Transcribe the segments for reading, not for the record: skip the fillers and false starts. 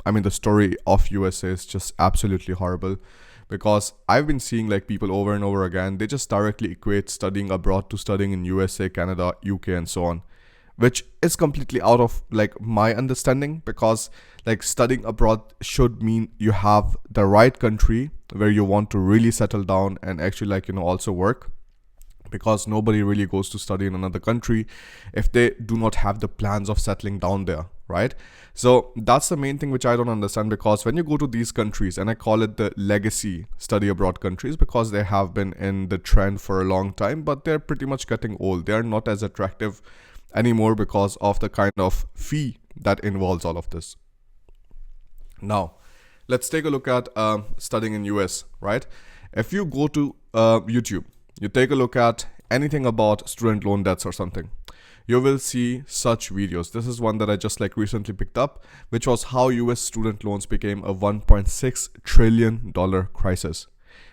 I mean, the story of USA is just absolutely horrible, because I've been seeing like people over and over again, they just directly equate studying abroad to studying in USA, Canada, UK, and so on, which is completely out of like my understanding, because like studying abroad should mean you have the right country where you want to really settle down and actually like also work, because nobody really goes to study in another country if they do not have the plans of settling down there, right? So that's the main thing which I don't understand, because when you go to these countries, and I call it the legacy study abroad countries, because they have been in the trend for a long time, but they're pretty much getting old. They're not as attractive anymore because of the kind of fee that involves all of this. Now, let's take a look at studying in US, right? If you go to YouTube, you take a look at anything about student loan debts or something, you will see such videos. This is one that I just like recently picked up, which was how US student loans became a $1.6 trillion crisis.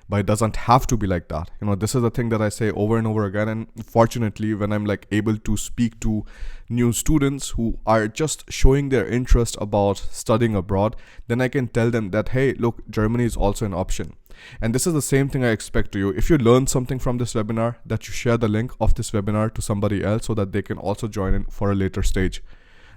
But it doesn't have to be like that. This is the thing that I say over and over again. And fortunately, when I'm like able to speak to new students who are just showing their interest about studying abroad, then I can tell them that, hey, look, Germany is also an option. And this is the same thing I expect to you. If you learn something from this webinar, that you share the link of this webinar to somebody else so that they can also join in for a later stage,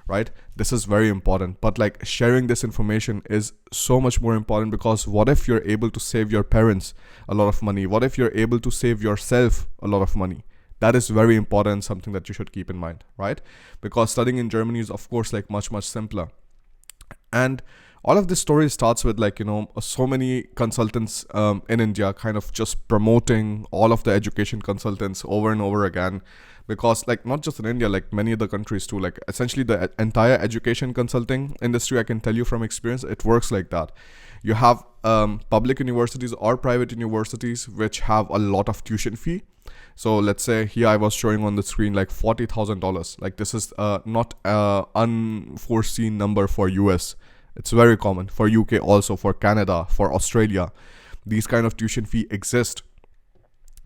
right? This is very important. But like sharing this information is so much more important, because what if you're able to save your parents a lot of money? What if you're able to save yourself a lot of money? That is very important, something that you should keep in mind, right? Because studying in Germany is of course like much simpler. And all of this story starts with like so many consultants in India kind of just promoting all of the education consultants over and over again, because like not just in India, like many other countries too, like essentially the entire education consulting industry, I can tell you from experience, it works like that. You have public universities or private universities which have a lot of tuition fee. So let's say here I was showing on the screen like $40,000. Like this is not an unforeseen number for US. It's very common for UK, also for Canada, for Australia. These kind of tuition fee exist.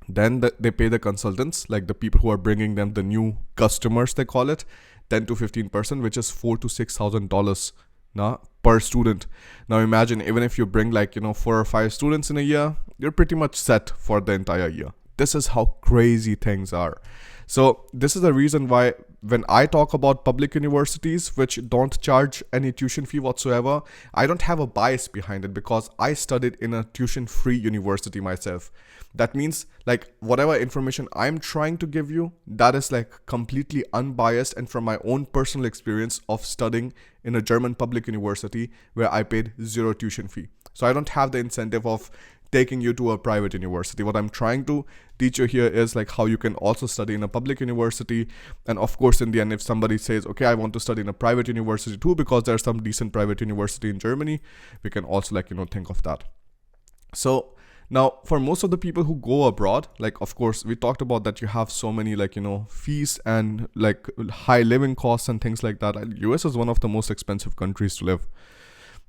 Then they pay the consultants, like the people who are bringing them the new customers, they call it, 10 to 15%, which is $4,000 to $6,000 per student. Now imagine, even if you bring like 4 or 5 students in a year, you're pretty much set for the entire year. This is how crazy things are. So this is the reason why when I talk about public universities which don't charge any tuition fee whatsoever, I don't have a bias behind it, because I studied in a tuition-free university myself. That means like whatever information I'm trying to give you, that is like completely unbiased and from my own personal experience of studying in a German public university where I paid zero tuition fee. So I don't have the incentive of taking you to a private university. What I'm trying to teach you here is like how you can also study in a public university. And of course, in the end, if somebody says, okay, I want to study in a private university too, because there's some decent private university in Germany, we can also like, think of that. So now for most of the people who go abroad, like, of course, we talked about that you have so many like, fees and like high living costs and things like that. US is one of the most expensive countries to live.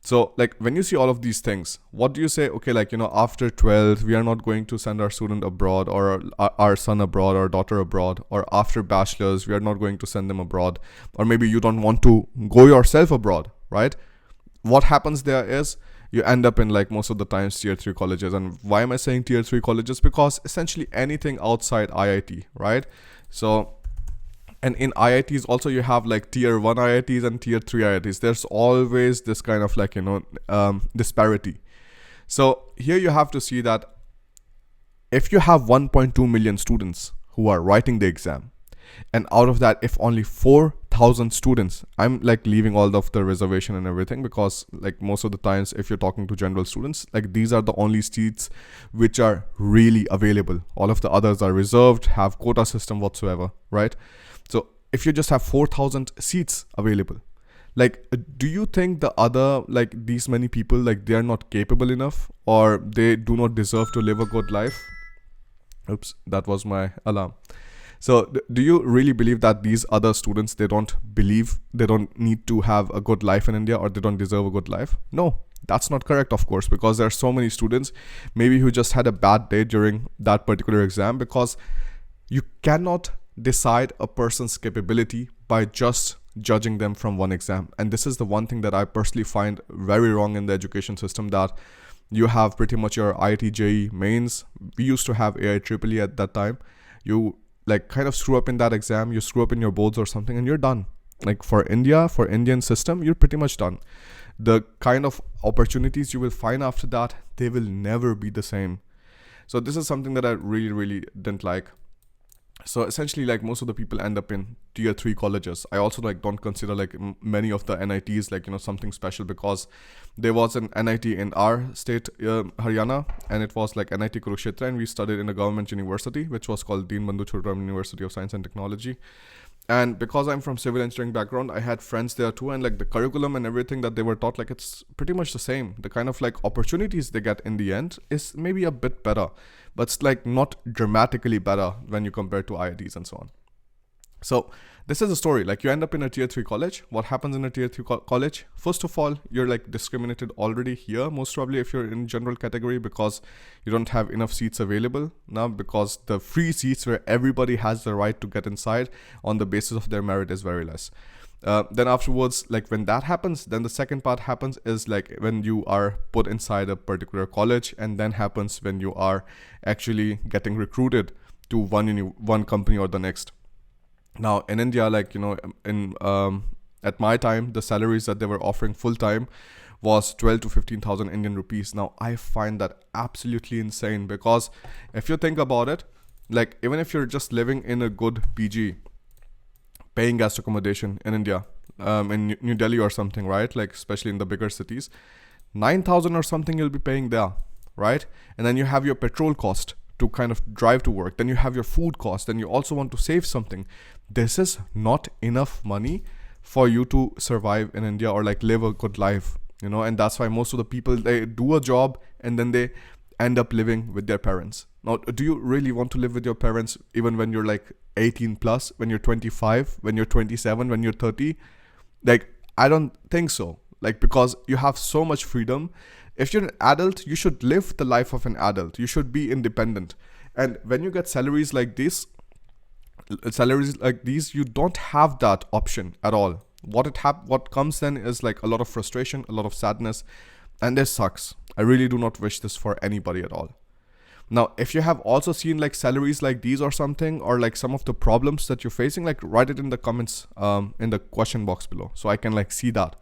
So like when you see all of these things, what do you say? Okay, like, after 12, we are not going to send our student abroad, or our son abroad or daughter abroad, or after bachelor's, we are not going to send them abroad, or maybe you don't want to go yourself abroad, right? What happens there is you end up in like most of the times tier 3 colleges. And why am I saying tier 3 colleges? Because essentially anything outside IIT, right? So, and in IITs also you have like tier 1 IITs and tier 3 IITs. There's always this kind of like, disparity. So here you have to see that if you have 1.2 million students who are writing the exam, and out of that, if only 4,000 students, I'm like leaving all of the reservation and everything, because like most of the times if you're talking to general students, like these are the only seats which are really available. All of the others are reserved, have quota system whatsoever, right? So if you just have 4,000 seats available, like, do you think the other, like these many people, like they are not capable enough, or they do not deserve to live a good life? Oops, that was my alarm. So do you really believe that these other students, they don't need to have a good life in India, or they don't deserve a good life? No, that's not correct, of course, because there are so many students maybe who just had a bad day during that particular exam, because you cannot decide a person's capability by just judging them from one exam. And this is the one thing that I personally find very wrong in the education system, that you have pretty much your IIT JEE mains. We used to have AIEEE at that time. You like kind of screw up in that exam, you screw up in your boards or something, and you're done. Like for Indian system, you're pretty much done. The kind of opportunities you will find after that, they will never be the same. So this is something that I really, really didn't like. So essentially, like most of the people end up in tier 3 colleges. I also like don't consider like many of the NITs like, you know, something special, because there was an NIT in our state, Haryana, and it was like NIT Kurukshetra, and we studied in a government university which was called Deen Bandhu Chhotram University of Science and Technology. And because I'm from civil engineering background, I had friends there too, and like the curriculum and everything that they were taught, like it's pretty much the same. The kind of like opportunities they get in the end is maybe a bit better, but it's like not dramatically better when you compare to IITs and so on. So this is the story. Like you end up in a tier 3 college. What happens in a tier 3 college? First of all, you're like discriminated already here, most probably if you're in general category, because you don't have enough seats available now, because the free seats where everybody has the right to get inside on the basis of their merit is very less. Then afterwards, like when that happens, then the second part happens is like when you are put inside a particular college, and then happens when you are actually getting recruited to one company or the next. Now in India, like, you know, in at my time, the salaries that they were offering full time was 12 to 15,000 Indian rupees. Now I find that absolutely insane, because if you think about it, like even if you're just living in a good PG, paying guest accommodation in India, in New Delhi or something, right? Like especially in the bigger cities, 9,000 or something you'll be paying there, right? And then you have your petrol cost to kind of drive to work. Then you have your food cost. Then you also want to save something. This is not enough money for you to survive in India or like live a good life, you know. And that's why most of the people, they do a job and then they end up living with their parents. Now, do you really want to live with your parents even when you're like 18 plus, when you're 25, when you're 27, when you're 30? Like, I don't think so. Like, because you have so much freedom. If you're an adult, you should live the life of an adult. You should be independent. And when you get salaries like this, you don't have that option at all. What comes then is like a lot of frustration, a lot of sadness, and this sucks. I really do not wish this for anybody at all. Now, if you have also seen like salaries like these or something, or like some of the problems that you're facing, like write it in the comments, in the question box below, so I can like see that.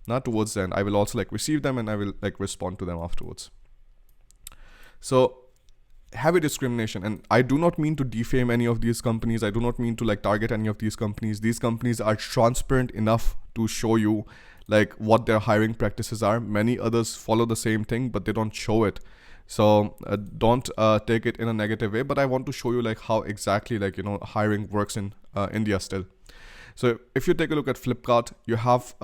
Not towards the end, I will also like receive them and I will like respond to them afterwards. So heavy discrimination, and I do not mean to defame any of these companies. I do not mean to like target any of these companies. These companies are transparent enough to show you like what their hiring practices are. Many others follow the same thing, but they don't show it. So don't take it in a negative way, but I want to show you like how exactly like, you know, hiring works in India still. So if you take a look at Flipkart, you have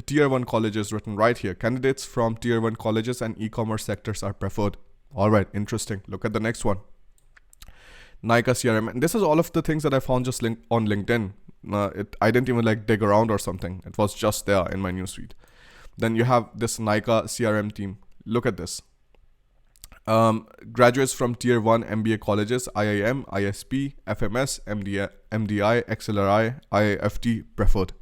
tier 1 colleges written right here. Candidates from tier 1 colleges and e-commerce sectors are preferred. All right, interesting. Look at the next one. Nika CRM. And this is all of the things that I found just on LinkedIn. I didn't even like dig around or something. It was just there in my newsfeed. Then you have this Nika CRM team. Look at this. Graduates from tier 1 MBA colleges, IIM, ISP, FMS, MDI, XLRI, IIFT preferred.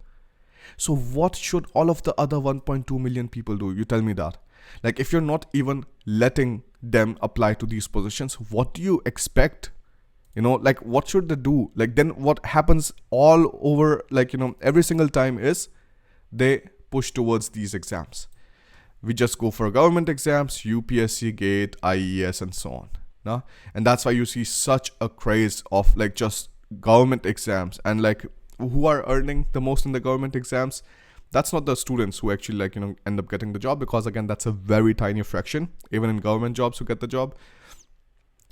So what should all of the other 1.2 million people do? You tell me that. Like if you're not even letting them apply to these positions, what do you expect? You know, like what should they do? Like then what happens all over, like, you know, every single time is they push towards these exams. We just go for government exams, UPSC, GATE, IES, and so on. No? And that's why you see such a craze of like just government exams, and like who are earning the most in the government exams. That's not the students who actually like, you know, end up getting the job, because again, that's a very tiny fraction, even in government jobs who get the job.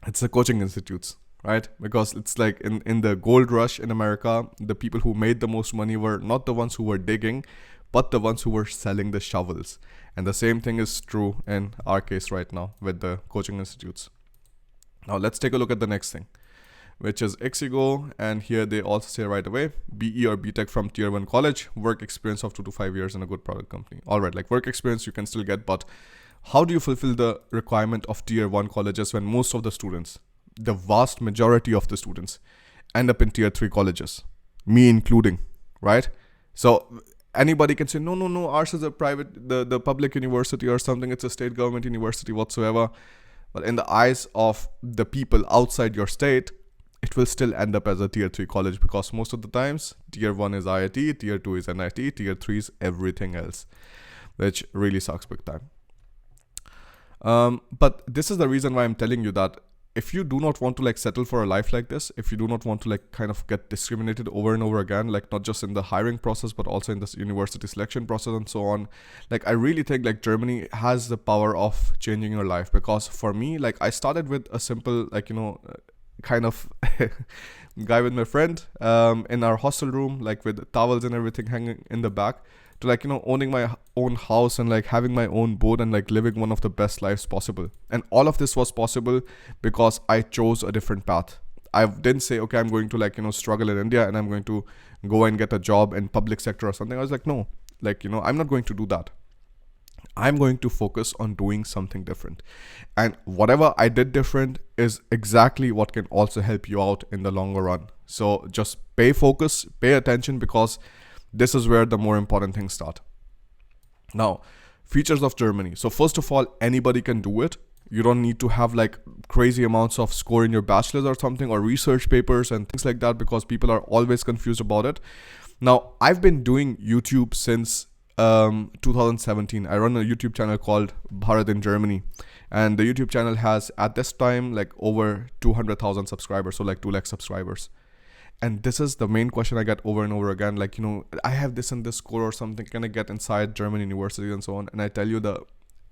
It's the coaching institutes, right? Because it's like in the gold rush in America, the people who made the most money were not the ones who were digging, but the ones who were selling the shovels. And the same thing is true in our case right now with the coaching institutes. Now let's take a look at the next thing, which is Ixigo. And here they also say right away, BE or BTech from tier 1 college, work experience of 2 to 5 years in a good product company. All right, like work experience you can still get, but how do you fulfill the requirement of tier 1 colleges when most of the students, the vast majority of the students, end up in tier 3 colleges, me including, right? So anybody can say, no, no, no, ours is a private, the public university or something, it's a state government university whatsoever. But in the eyes of the people outside your state, it will still end up as a tier 3 college, because most of the times tier 1 is IIT, tier 2 is NIT, tier 3 is everything else, which really sucks big time. But this is the reason why I'm telling you that if you do not want to like settle for a life like this, if you do not want to like kind of get discriminated over and over again, like not just in the hiring process but also in this university selection process and so on, like I really think like Germany has the power of changing your life. Because for me, like I started with a simple like kind of guy with my friend in our hostel room, like with towels and everything hanging in the back, to like owning my own house and like having my own boat and like living one of the best lives possible. And all of this was possible because I chose a different path. I didn't say, okay, I'm going to like struggle in India and I'm going to go and get a job in public sector or something. I was like, no, like I'm not going to do that. I'm going to focus on doing something different. And whatever I did different is exactly what can also help you out in the longer run. So just pay focus, pay attention, because this is where the more important things start. Now, features of Germany. So first of all, anybody can do it. You don't need to have like crazy amounts of score in your bachelor's or something, or research papers and things like that, because people are always confused about it. Now, I've been doing YouTube since 2017. I run a YouTube channel called Bharat in Germany, and the YouTube channel has at this time like over 200,000 subscribers, so like 2 lakh subscribers. And this is the main question I get over and over again, like I have this and this score or something, can I get inside German universities and so on? And I tell you, the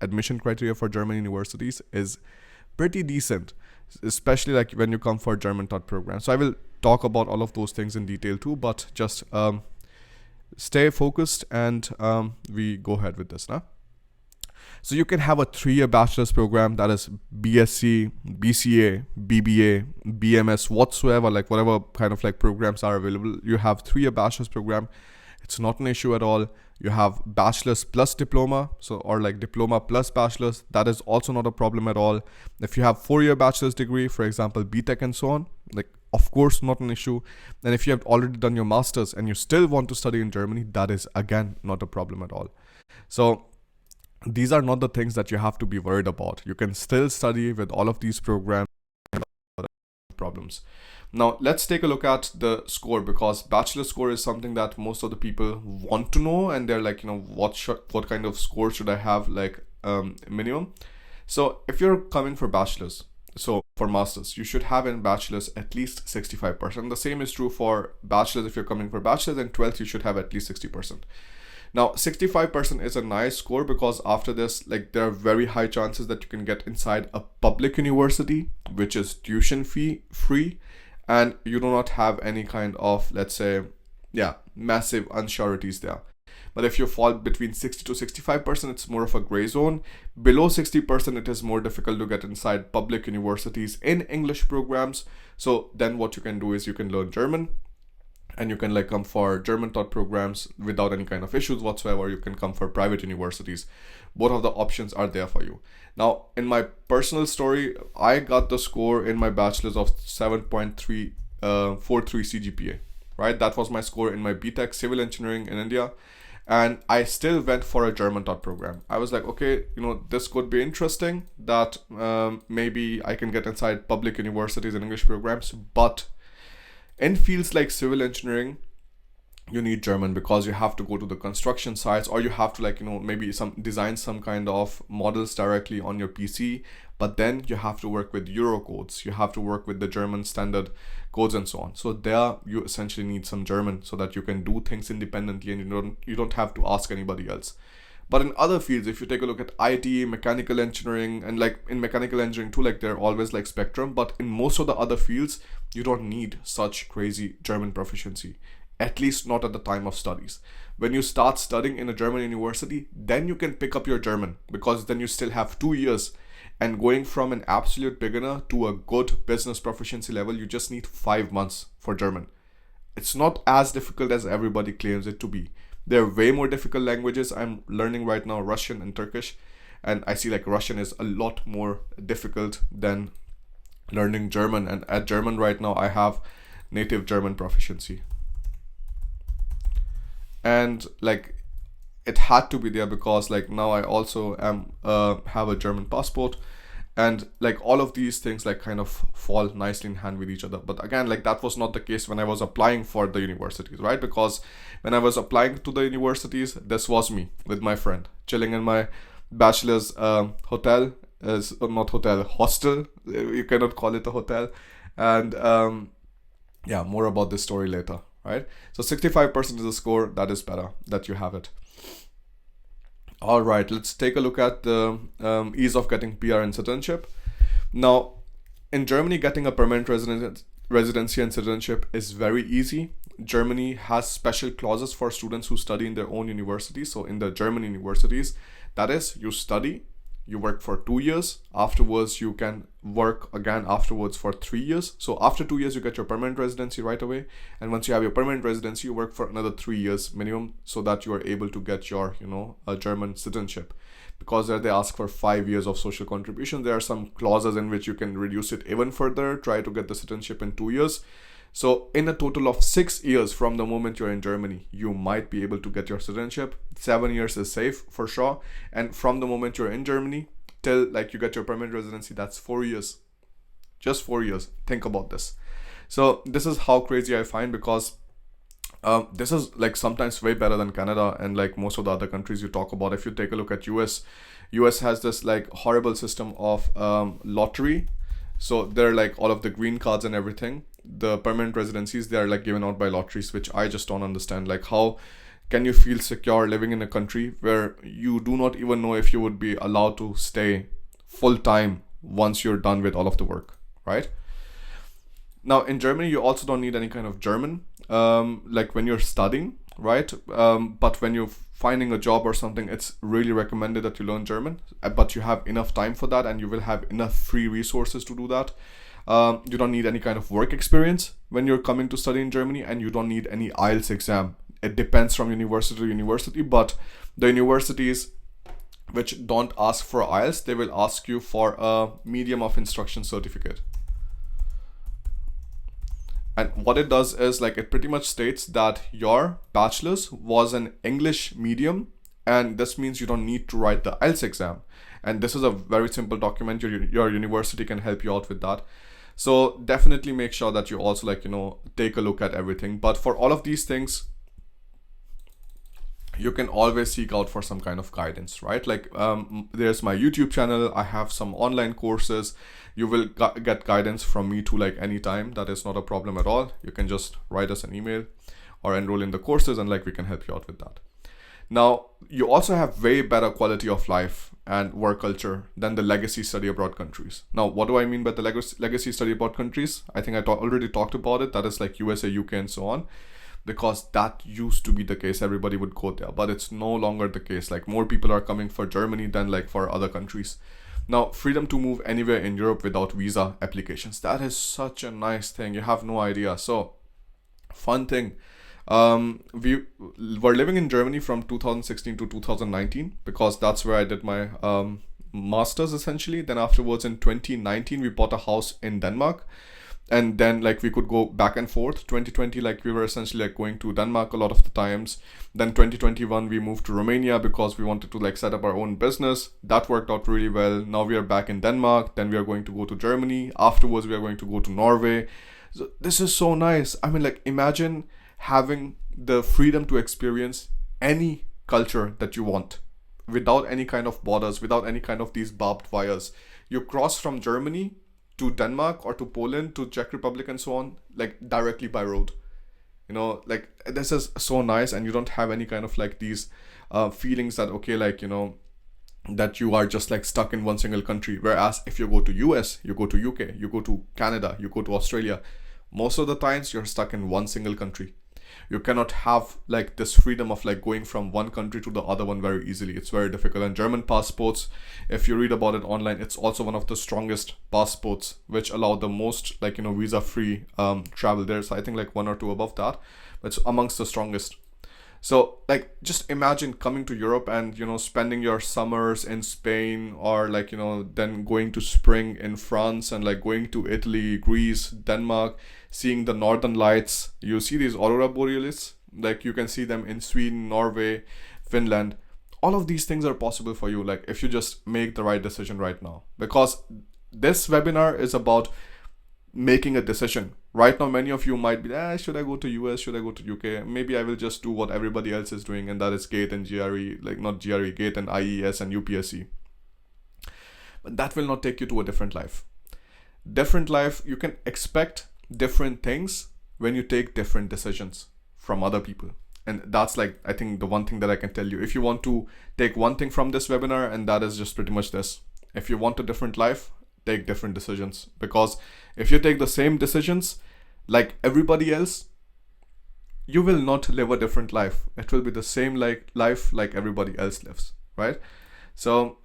admission criteria for German universities is pretty decent, especially like when you come for German taught programs. So I will talk about all of those things in detail too, but just stay focused and we go ahead with this now. So you can have a 3-year bachelor's program, that is BSc, BCA, BBA, BMS, whatsoever, like whatever kind of like programs are available. You have 3-year bachelor's program. It's not an issue at all. You have bachelor's plus diploma, so or like diploma plus bachelor's. That is also not a problem at all. If you have 4-year bachelor's degree, for example, BTech and so on, like of course not an issue. And if you have already done your master's and you still want to study in Germany, that is again not a problem at all. So these are not the things that you have to be worried about. You can still study with all of these programs without problems. Now let's take a look at the score, because bachelor score is something that most of the people want to know, and they're like, what kind of score should I have, like minimum. So if you're coming for bachelor's, so for masters, you should have in bachelor's at least 65%. The same is true for bachelor's. If you're coming for bachelor's and 12th, you should have at least 60%. Now 65% is a nice score, because after this, like there are very high chances that you can get inside a public university, which is tuition fee free, and you do not have any kind of, let's say, massive unsureties there. But if you fall between 60 to 65%, it's more of a gray zone. Below 60%, it is more difficult to get inside public universities in English programs. So then what you can do is you can learn German, and you can like come for German taught programs without any kind of issues whatsoever. You can come for private universities. Both of the options are there for you. Now, in my personal story, I got the score in my bachelor's of 7.343 CGPA, right? That was my score in my BTech civil engineering in India. And I still went for a German taught program. I was like, okay, this could be interesting, that maybe I can get inside public universities and English programs, but in fields like civil engineering, you need German, because you have to go to the construction sites, or you have to like maybe design some kind of models directly on your PC, but then you have to work with Euro codes, you have to work with the German standard codes and so on. So there you essentially need some German so that you can do things independently and you don't have to ask anybody else. But in other fields, if you take a look at IT, mechanical engineering, and like in mechanical engineering too, like they're always like spectrum, but in most of the other fields, you don't need such crazy German proficiency, at least not at the time of studies. When you start studying in a German university, then you can pick up your German, because then you still have 2 years, and going from an absolute beginner to a good business proficiency level, you just need 5 months for German. It's not as difficult as everybody claims it to be. There are way more difficult languages. I'm learning right now Russian and Turkish, and I see like Russian is a lot more difficult than learning German. And at German right now, I have native German proficiency. and like it had to be there because like now I also am have a German passport, and like all of these things like kind of fall nicely in hand with each other. But again, like that was not the case when I was applying for the universities, right? Because when I was applying to the universities, this was me with my friend chilling in my bachelor's hotel, is not hotel, hostel, you cannot call it a hotel. And yeah, more about this story later, right? So 65% is the score. That is better that you have it. All right, let's take a look at the ease of getting PR and citizenship. Now, in Germany, getting a permanent residency and citizenship is very easy. Germany has special clauses for students who study in their own universities. So, in the German universities, that is, you study, you work for 2 years. Afterwards, you can work again afterwards for 3 years. So, after 2 years, you get your permanent residency right away. And once you have your permanent residency, you work for another 3 years minimum so that you are able to get your, a German citizenship. Because there they ask for 5 years of social contribution. There are some clauses in which you can reduce it even further, try to get the citizenship in 2 years. So in a total of 6 years from the moment you're in Germany, you might be able to get your citizenship. 7 years is safe for sure. And from the moment you're in Germany till like you get your permanent residency, that's 4 years. Just 4 years. Think about this. So this is how crazy I find, because this is like sometimes way better than Canada and like most of the other countries you talk about. If you take a look at US has this like horrible system of lottery. So they're like all of the green cards and everything. The permanent residencies, they are like given out by lotteries, which I just don't understand. Like, how can you feel secure living in a country where you do not even know if you would be allowed to stay full time once you're done with all of the work, right? Now, in Germany, you also don't need any kind of German, like when you're studying, right? But when you're finding a job or something, it's really recommended that you learn German. But you have enough time for that, and you will have enough free resources to do that. You don't need any kind of work experience when you're coming to study in Germany, and you don't need any IELTS exam. It depends from university to university, but the universities which don't ask for IELTS, they will ask you for a medium of instruction certificate. And what it does is like it pretty much states that your bachelor's was an English medium, and this means you don't need to write the IELTS exam. And this is a very simple document. Your university can help you out with that. So definitely make sure that you also like, take a look at everything. But for all of these things, you can always seek out for some kind of guidance, right? Like there's my YouTube channel. I have some online courses. You will get guidance from me too, like anytime. That is not a problem at all. You can just write us an email or enroll in the courses, and like we can help you out with that. Now, you also have way better quality of life and work culture than the legacy study abroad countries. Now, what do I mean by the legacy study abroad countries? I think I already talked about it. That is like USA, UK, and so on. Because that used to be the case, everybody would go there, but it's no longer the case. Like more people are coming for Germany than like for other countries. Now, freedom to move anywhere in Europe without visa applications. That is such a nice thing. You have no idea. So, fun thing. We were living in Germany from 2016 to 2019 because that's where I did my master's essentially. Then afterwards in 2019, we bought a house in Denmark. And then like we could go back and forth. 2020, like we were essentially like going to Denmark a lot of the times. Then 2021 we moved to Romania because we wanted to like set up our own business. That worked out really well. Now we are back in Denmark. Then we are going to go to Germany. Afterwards we are going to go to Norway. So this is so nice. I mean, like imagine having the freedom to experience any culture that you want without any kind of borders, without any kind of these barbed wires. You cross from Germany to Denmark or to Poland, to Czech Republic and so on, like directly by road. Like this is so nice, and you don't have any kind of like these feelings that, okay, like, that you are just like stuck in one single country. Whereas if you go to US, you go to UK, you go to Canada, you go to Australia, most of the times you're stuck in one single country. You cannot have like this freedom of like going from one country to the other one very easily. It's very difficult. And German passports, if you read about it online, it's also one of the strongest passports which allow the most like, visa free travel. There's I think like one or two above that, but it's amongst the strongest. So like just imagine coming to Europe and spending your summers in Spain, or like then going to spring in France, and like going to Italy, Greece, Denmark, seeing the northern lights. You see these aurora borealis, Like you can see them in Sweden, Norway, Finland. All of these things are possible for you, like if you just make the right decision right now. Because this webinar is about making a decision. Right now, many of you might be, should I go to US? Should I go to UK? Maybe I will just do what everybody else is doing, and that is GATE and GRE, like not GRE, GATE and IES and UPSC. But that will not take you to a different life. Different life, you can expect different things when you take different decisions from other people. And that's like, I think the one thing that I can tell you. If you want to take one thing from this webinar, and that is just pretty much this. If you want a different life, take different decisions. Because if you take the same decisions like everybody else, you will not live a different life. It will be the same life like everybody else lives, right? So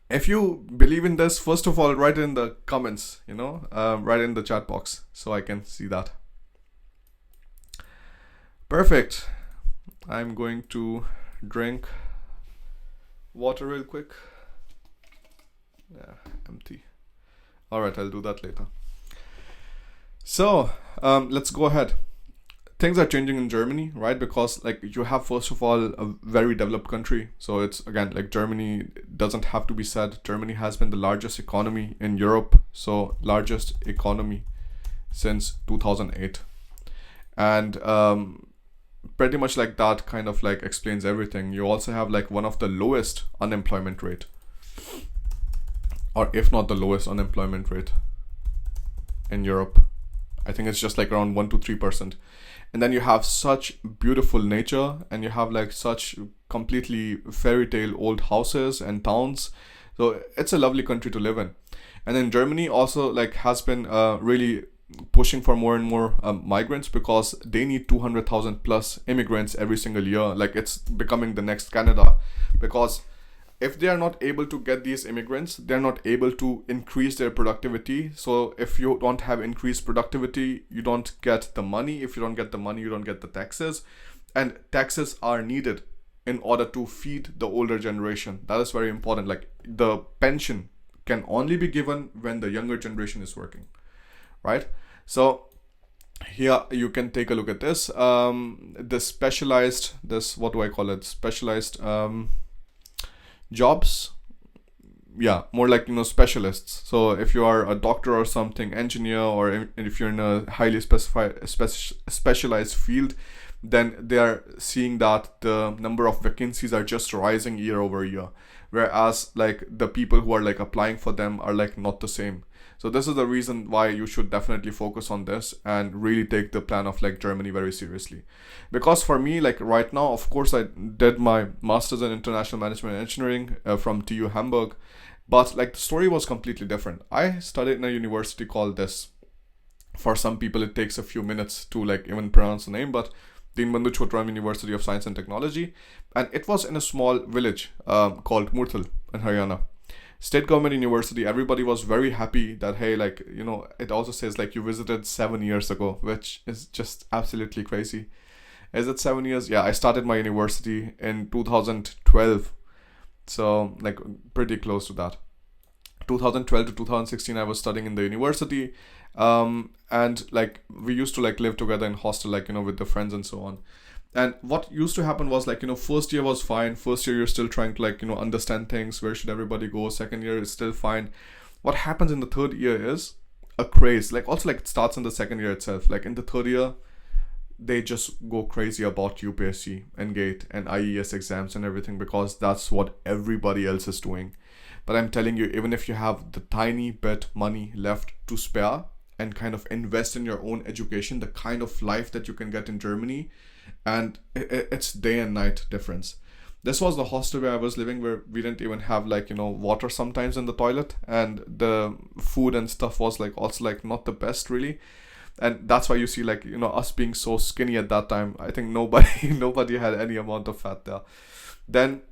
if you believe in this, first of all, write it in the comments, write in the chat box so I can see that. Perfect. I'm going to drink water real quick. Yeah, empty. All right, I'll do that later. So let's go ahead. Things are changing in Germany, right? Because like you have, first of all, a very developed country. So it's, again, like Germany doesn't have to be said. Germany has been the largest economy in Europe. So largest economy since 2008. And pretty much like that kind of like explains everything. You also have like one of the lowest unemployment rate, or if not the lowest unemployment rate in Europe. I think it's just like around 1 to 3%. And then you have such beautiful nature, and you have like such completely fairy tale old houses and towns. So it's a lovely country to live in. And then Germany also like has been really pushing for more and more migrants, because they need 200,000 plus immigrants every single year. Like it's becoming the next Canada, because if they are not able to get these immigrants, they're not able to increase their productivity. So if you don't have increased productivity, you don't get the money. If you don't get the money, you don't get the taxes. And taxes are needed in order to feed the older generation. That is very important. Like the pension can only be given when the younger generation is working, right? So here you can take a look at this. What do I call it? Specialized jobs. Yeah, more like, specialists. So if you are a doctor or something, engineer, or if you're in a highly specialized field, then they are seeing that the number of vacancies are just rising year over year. Whereas like the people who are like applying for them are like not the same. So this is the reason why you should definitely focus on this and really take the plan of like Germany very seriously. Because for me, like right now, of course, I did my master's in international management and engineering from TU Hamburg, but like the story was completely different. I studied in a university called this. For some people, it takes a few minutes to like even pronounce the name, but Deenbandhu Chhotram University of Science and Technology, and it was in a small village called Murthal in Haryana. State government university. Everybody was very happy that, hey, like, it also says like you visited 7 years ago, which is just absolutely crazy. Is it 7 years? Yeah, I started my university in 2012, so like pretty close to that. 2012 to 2016 I was studying in the university, and like we used to like live together in hostel, like with the friends and so on. And what used to happen was like, first year was fine. First year you're still trying to like, understand things. Where should everybody go? Second year is still fine. What happens in the third year is a craze. Like also like it starts in the second year itself. Like in the third year, they just go crazy about UPSC and GATE and IES exams and everything, because that's what everybody else is doing. But I'm telling you, even if you have the tiny bit money left to spare and kind of invest in your own education, the kind of life that you can get in Germany, and it's day and night difference. This was the hostel where I was living, where we didn't even have like water sometimes in the toilet, and the food and stuff was like also like not the best really. And that's why you see like us being so skinny at that time. I think nobody had any amount of fat there. Then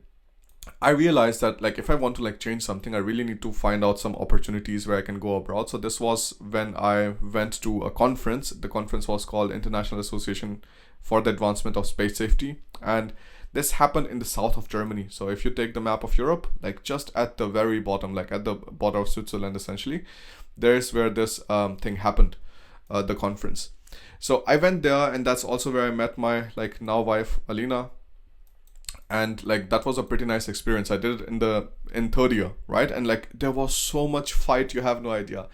I realized that like if I want to like change something, I really need to find out some opportunities where I can go abroad. So this was when I went to a conference. The conference was called International Association for the Advancement of Space Safety, and this happened in the south of Germany. So if you take the map of Europe, like just at the very bottom, like at the border of Switzerland essentially, there's where this thing happened, the conference. So I went there, and that's also where I met my like now wife Alina, and like that was a pretty nice experience. I did it in third year, right? And like there was so much fight, you have no idea.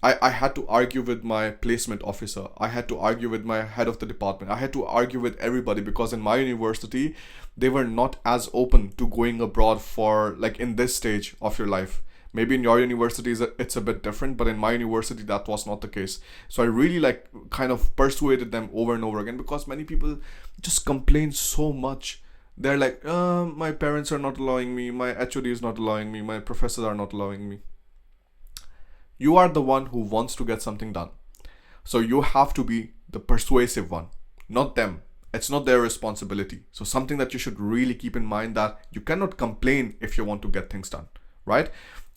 I had to argue with my placement officer. I had to argue with my head of the department. I had to argue with everybody because in my university, they were not as open to going abroad for like in this stage of your life. Maybe in your universities it's a bit different, but in my university that was not the case. So I really like kind of persuaded them over and over again because many people just complain so much. They're like, my parents are not allowing me, my HOD is not allowing me, my professors are not allowing me. You are the one who wants to get something done. So you have to be the persuasive one, not them. It's not their responsibility. So something that you should really keep in mind, that you cannot complain if you want to get things done, right?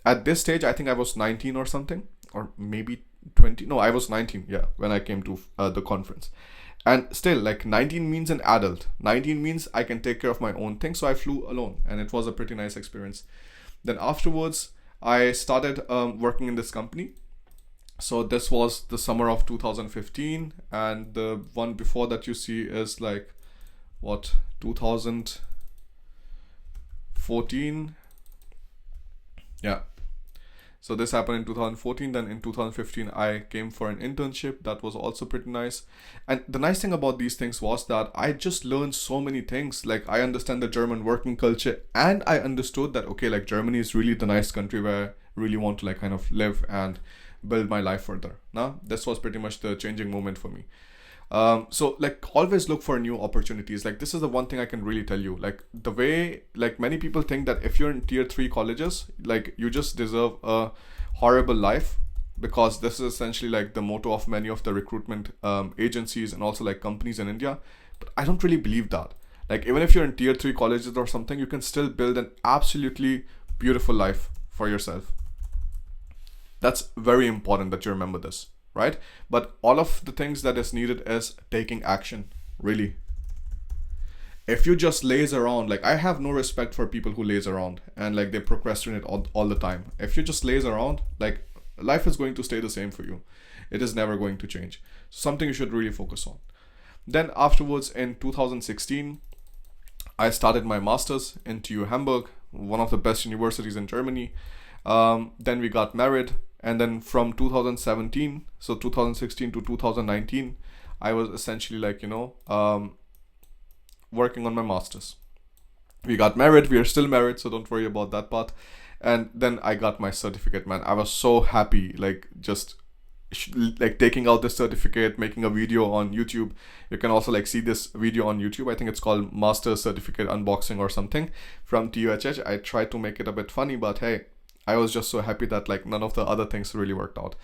At this stage, I think I was 19 or something, or maybe 20. No, I was 19, yeah, when I came to the conference. And still, like 19 means an adult. 19 means I can take care of my own thing. So I flew alone, and it was a pretty nice experience. Then afterwards, I started working in this company. So this was the summer of 2015, and the one before that you see is like what, 2014. Yeah. So this happened in 2014. Then in 2015, I came for an internship. That was also pretty nice. And the nice thing about these things was that I just learned so many things. Like I understand the German working culture, and I understood that, okay, like Germany is really the nice country where I really want to like kind of live and build my life further. Now, this was pretty much the changing moment for me. So like always look for new opportunities. Like this is the one thing I can really tell you. Like the way like many people think that if you're in tier 3 colleges, like you just deserve a horrible life, because this is essentially like the motto of many of the recruitment agencies and also like companies in India. But I don't really believe that. Like even if you're in tier 3 colleges or something, you can still build an absolutely beautiful life for yourself. That's very important that you remember this, right? But all of the things that is needed is taking action, really. If you just laze around, like I have no respect for people who laze around and like they procrastinate all the time. If you just laze around, like life is going to stay the same for you. It is never going to change. Something you should really focus on. Then afterwards in 2016, I started my master's in TU Hamburg, one of the best universities in Germany. Then we got married, and then from 2017, so 2016 to 2019, I was essentially like, working on my master's. We got married, we are still married, so don't worry about that part. And then I got my certificate, man. I was so happy, like just like taking out this certificate, making a video on YouTube. You can also like see this video on YouTube. I think it's called Master Certificate Unboxing or something from TUHH. I tried to make it a bit funny, but hey, I was just so happy that like none of the other things really worked out.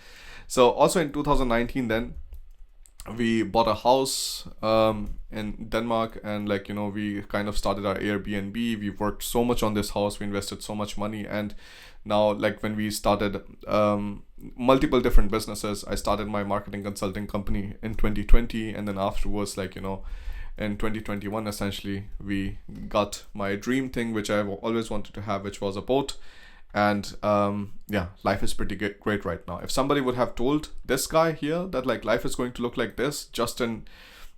So also in 2019, then we bought a house in Denmark, and like we kind of started our Airbnb. We worked so much on this house, we invested so much money, and now like when we started multiple different businesses, I started my marketing consulting company in 2020, and then afterwards like in 2021 essentially we got my dream thing, which I've always wanted to have, which was a boat. And life is pretty great right now. If somebody would have told this guy here that like life is going to look like this just in,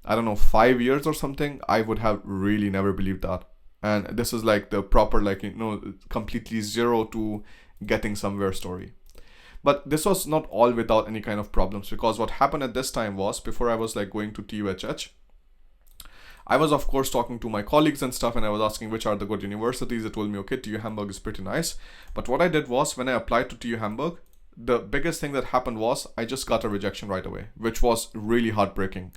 I don't know, 5 years or something, I would have really never believed that. And this is like the proper like completely zero to getting somewhere story. But this was not all without any kind of problems, because what happened at this time was, before I was like going to TUHH, I was of course talking to my colleagues and stuff, and I was asking which are the good universities. They told me, okay, TU Hamburg is pretty nice. But what I did was, when I applied to TU Hamburg, the biggest thing that happened was I just got a rejection right away, which was really heartbreaking,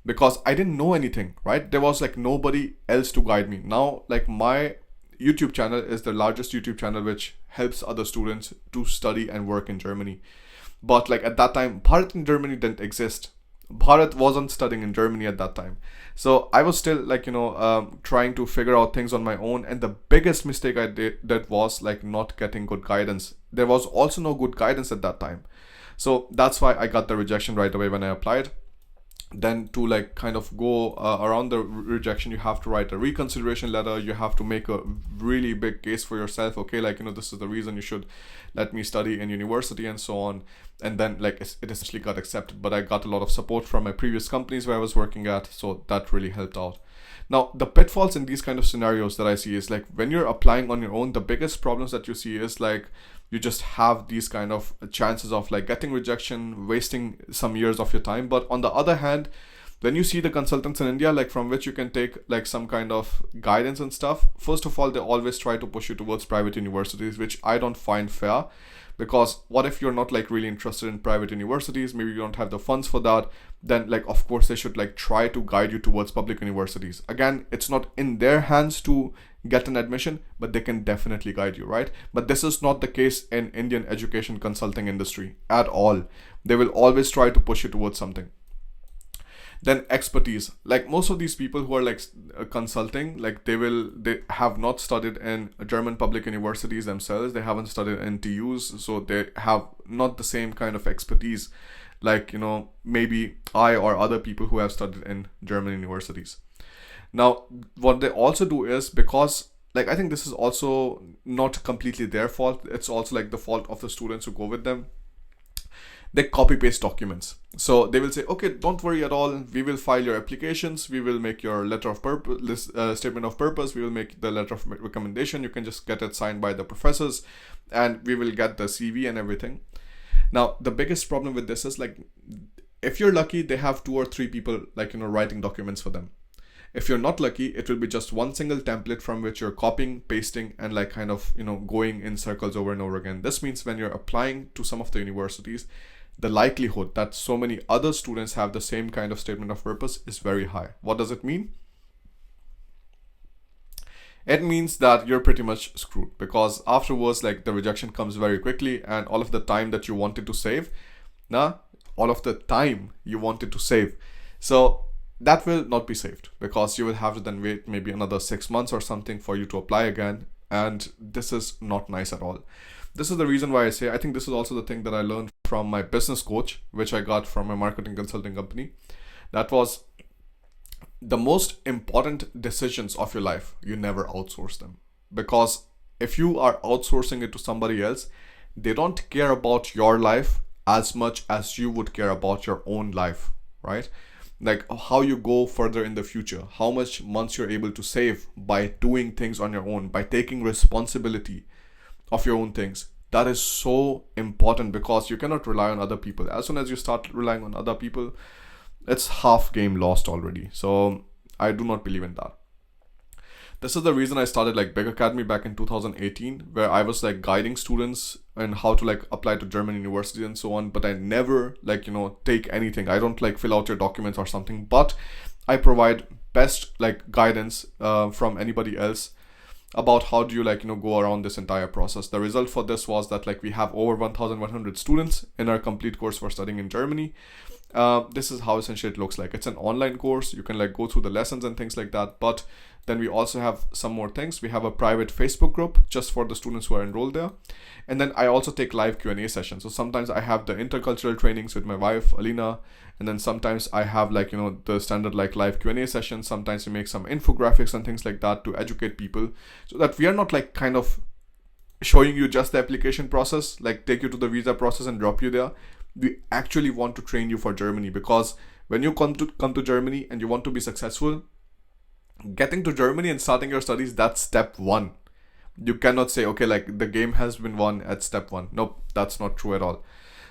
because I didn't know anything, right? There was like nobody else to guide me. Now like my YouTube channel is the largest YouTube channel which helps other students to study and work in Germany. But like at that time, Bharat in Germany didn't exist. Bharat wasn't studying in Germany at that time. So I was still like, trying to figure out things on my own. And the biggest mistake I did was like not getting good guidance. There was also no good guidance at that time. So that's why I got the rejection right away when I applied. Then to like kind of go around the rejection, you have to write a reconsideration letter. You have to make a really big case for yourself. Okay, like, this is the reason you should let me study in university and so on. And then like it essentially got accepted, but I got a lot of support from my previous companies where I was working at, so that really helped out. Now, the pitfalls in these kind of scenarios that I see is like when you're applying on your own, the biggest problems that you see is like you just have these kind of chances of like getting rejection, wasting some years of your time. But on the other hand, when you see the consultants in India, like from which you can take like some kind of guidance and stuff, first of all, they always try to push you towards private universities, which I don't find fair. Because what if you're not like really interested in private universities, maybe you don't have the funds for that, then like of course they should like try to guide you towards public universities. Again, it's not in their hands to get an admission, but they can definitely guide you, right? But this is not the case in Indian education consulting industry at all. They will always try to push you towards something. Then expertise, like most of these people who are like consulting, like they have not studied in German public universities themselves, they haven't studied in TUs, so they have not the same kind of expertise like, maybe I or other people who have studied in German universities. Now what they also do is, because like I think this is also not completely their fault, it's also like the fault of the students who go with them, they copy paste documents. So they will say, okay, don't worry at all, we will file your applications, we will make your letter of purpose, statement of purpose, we will make the letter of recommendation, you can just get it signed by the professors, and we will get the CV and everything. Now the biggest problem with this is like, if you're lucky, they have 2 or 3 people like, writing documents for them. If you're not lucky, it will be just one single template from which you're copying, pasting, and like kind of, going in circles over and over again. This means when you're applying to some of the universities, the likelihood that so many other students have the same kind of statement of purpose is very high. What does it mean? It means that you're pretty much screwed, because afterwards, like, the rejection comes very quickly, and all of the time that you wanted to save, so that will not be saved, because you will have to then wait maybe another 6 months or something for you to apply again, and this is not nice at all. This is the reason why I say, I think this is also the thing that I learned from my business coach, which I got from my marketing consulting company. That was, the most important decisions of your life, you never outsource them. Because if you are outsourcing it to somebody else, they don't care about your life as much as you would care about your own life, right? Like how you go further in the future, how much months you're able to save by doing things on your own, by taking responsibility of your own things. That is so important, because you cannot rely on other people. As soon as you start relying on other people, it's half game lost already. So I do not believe in that. This is the reason I started like Big Academy back in 2018, where I was like guiding students and how to like apply to German university and so on. But I never like, take anything. I don't like fill out your documents or something, but I provide best like guidance from anybody else about how do you like, go around this entire process. The result for this was that like we have over 1,100 students in our complete course for studying in Germany. This is how essentially it looks like. It's an online course. You can like go through the lessons and things like that. But then we also have some more things. We have a private Facebook group just for the students who are enrolled there. And then I also take live Q&A sessions. So sometimes I have the intercultural trainings with my wife, Alina. And then sometimes I have like, the standard like live Q&A sessions. Sometimes we make some infographics and things like that to educate people, so that we are not like kind of showing you just the application process, like take you to the visa process and drop you there. We actually want to train you for Germany, because when you come to Germany and you want to be successful, getting to Germany and starting your studies, that's step 1. You cannot say, okay, like the game has been won at step 1. Nope, that's not true at all.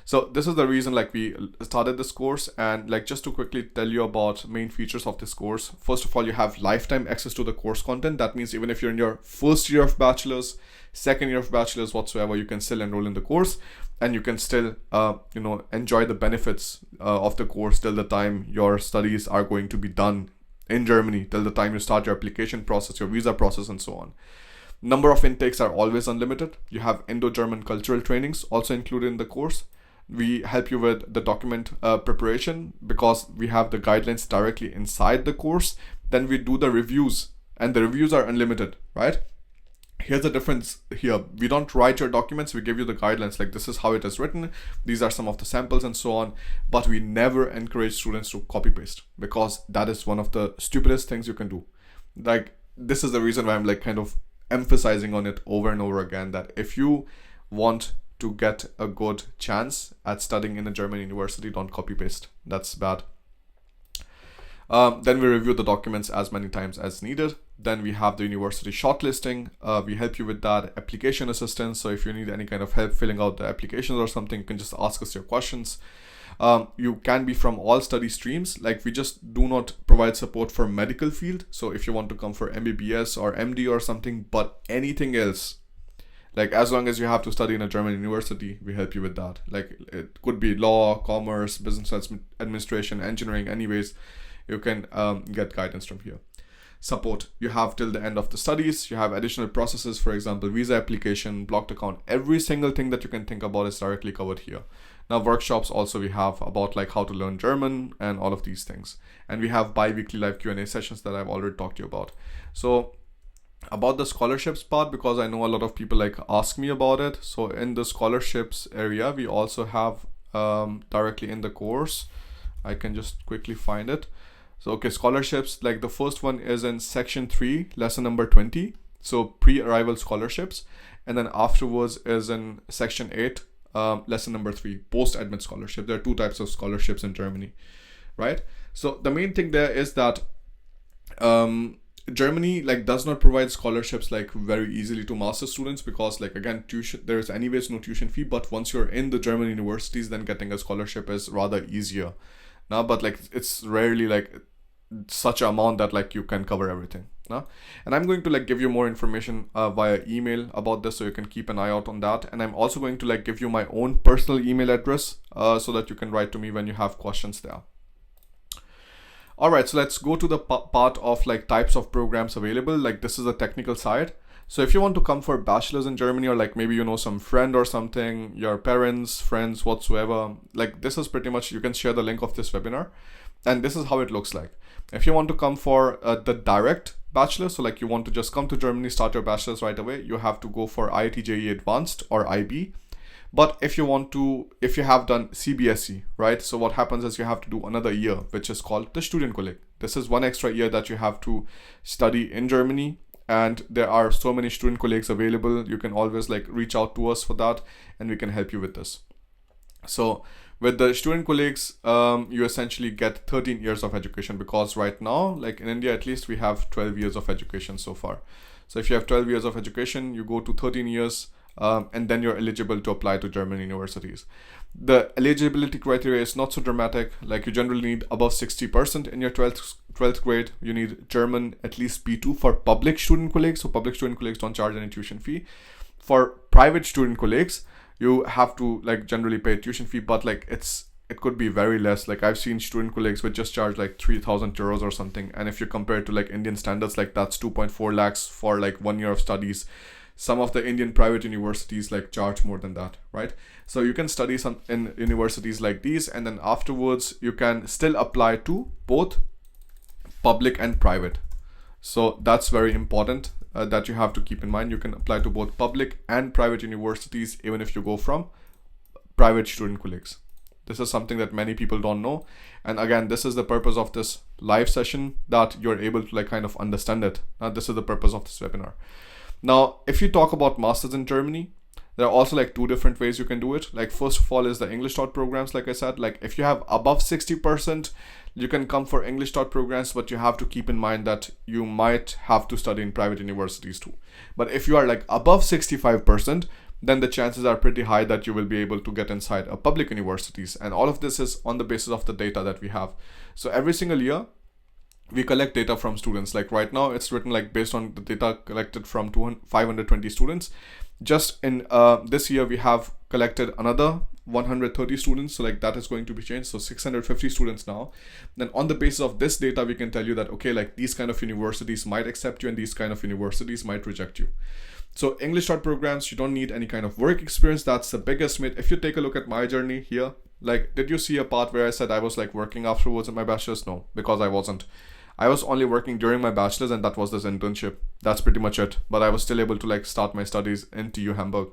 So this is the reason like we started this course. And like just to quickly tell you about main features of this course. First of all, you have lifetime access to the course content. That means even if you're in your first year of bachelor's, second year of bachelor's, whatsoever, you can still enroll in the course, and you can still enjoy the benefits of the course till the time your studies are going to be done in Germany, till the time you start your application process, your visa process, and so on. Number of intakes are always unlimited. You have Indo-German cultural trainings also included in the course. We help you with the document preparation, because we have the guidelines directly inside the course. Then we do the reviews, and the reviews are unlimited, right? here's the difference here. We don't write your documents, we give you the guidelines, like this is how it is written, these are some of the samples and so on, but we never encourage students to copy paste, because that is one of the stupidest things you can do. Like, this is the reason why I'm like kind of emphasizing on it over and over again, that if you want to get a good chance at studying in a German university, don't copy paste. That's bad. Then we review the documents as many times as needed. Then we have the university shortlisting. We help you with that. Application assistance. So if you need any kind of help filling out the applications or something, you can just ask us your questions. You can be from all study streams. Like, we just do not provide support for medical field. So if you want to come for MBBS or MD or something, but anything else, like as long as you have to study in a German university, we help you with that. Like, it could be law, commerce, business administration, engineering, anyways, you can get guidance from here. Support, you have till the end of the studies. You have additional processes, for example, visa application, blocked account, every single thing that you can think about is directly covered here. Now, workshops also we have about like how to learn German and all of these things. And we have bi-weekly live Q&A sessions that I've already talked to you about. So about the scholarships part, because I know a lot of people like ask me about it. So in the scholarships area, we also have directly in the course, I can just quickly find it. So, okay, scholarships, like the first one is in section 3, lesson number 20. So pre-arrival scholarships. And then afterwards is in section 8, lesson number 3, post-admit scholarship. There are 2 types of scholarships in Germany, right? So the main thing there is that Germany like does not provide scholarships like very easily to master students, because like again, tuition, there is anyways no tuition fee, but once you're in the German universities, then getting a scholarship is rather easier now, but like it's rarely like such an amount that like you can cover everything now. And I'm going to like give you more information via email about this, so you can keep an eye out on that. And I'm also going to like give you my own personal email address so that you can write to me when you have questions there. All right, so let's go to the part of like types of programs available. Like, this is the technical side. So if you want to come for bachelor's in Germany, or like maybe you know some friend or something, your parents, friends, whatsoever, like this is pretty much, you can share the link of this webinar, and this is how it looks like. If you want to come for the direct bachelor, so like you want to just come to Germany, start your bachelor's right away, you have to go for IIT JEE Advanced or IB. But if you have done CBSE, right? So what happens is you have to do another year, which is called the Studienkolleg. This is one extra year that you have to study in Germany. And there are so many Studienkollegs available. You can always like reach out to us for that, and we can help you with this. So with the Studienkollegs, you essentially get 13 years of education, because right now, like in India at least, we have 12 years of education so far. So if you have 12 years of education, you go to 13 years, and then you're eligible to apply to German universities. The eligibility criteria is not so dramatic. Like, you generally need above 60% in your 12th grade. You need German at least B2 for public Studienkollegs. So public Studienkollegs don't charge any tuition fee. For private Studienkollegs, you have to like generally pay a tuition fee, but like it could be very less. Like, I've seen Studienkollegs which just charge like 3,000 euros or something. And if you compare it to like Indian standards, like that's 2.4 lakhs for like 1 year of studies. Some of the Indian private universities like charge more than that, right? So you can study some in universities like these, and then afterwards you can still apply to both public and private. So that's very important that you have to keep in mind. You can apply to both public and private universities, even if you go from private Studienkollegs. This is something that many people don't know. And again, this is the purpose of this live session, that you're able to like kind of understand it. This is the purpose of this webinar. Now, if you talk about masters in Germany, there are also like 2 different ways you can do it. Like, first of all is the English taught programs. Like I said, like if you have above 60%, you can come for English taught programs, but you have to keep in mind that you might have to study in private universities too. But if you are like above 65%, then the chances are pretty high that you will be able to get inside a public universities. And all of this is on the basis of the data that we have. So every single year, we collect data from students. Like right now, it's written like based on the data collected from 520 students. Just in this year, we have collected another 130 students. So like that is going to be changed. So 650 students now. Then on the basis of this data, we can tell you that, okay, like these kind of universities might accept you and these kind of universities might reject you. So English taught programs, you don't need any kind of work experience. That's the biggest myth. If you take a look at my journey here, like, did you see a part where I said I was like working afterwards in my bachelor's? No, because I wasn't. I was only working during my bachelor's, and that was this internship. That's pretty much it. But I was still able to like start my studies in TU Hamburg.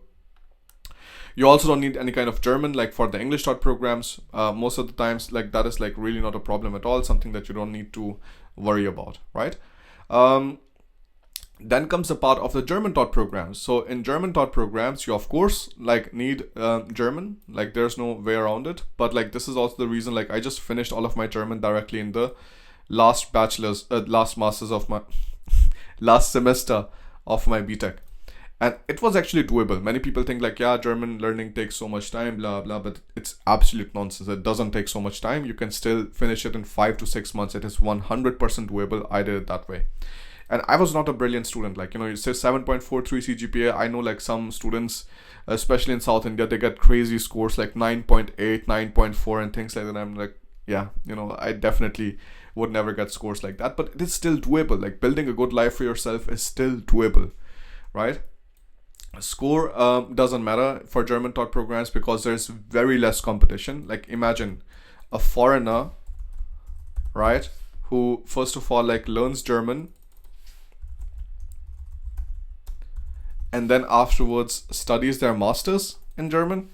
You also don't need any kind of German like for the English taught programs. Most of the times, like that is like really not a problem at all. Something that you don't need to worry about, right? Um, then comes the part of the German taught programs. So in German taught programs, you of course like need German. Like there's no way around it. But like this is also the reason like I just finished all of my German directly in the last masters of my last semester of my BTech. And it was actually doable. Many people think like, yeah, German learning takes so much time, blah blah, but it's absolute nonsense. It doesn't take so much time. You can still finish it in 5 to 6 months. It is 100% doable. I did it that way. And I was not a brilliant student. Like, you say 7.43 CGPA. I know like some students, especially in South India, they get crazy scores like 9.8, 9.4 and things like that. I'm like, yeah, I definitely would never get scores like that, but it is still doable. Like building a good life for yourself is still doable, right? Score doesn't matter for German taught programs because there's very less competition. Like imagine a foreigner, right, who first of all like learns German and then afterwards studies their masters in German.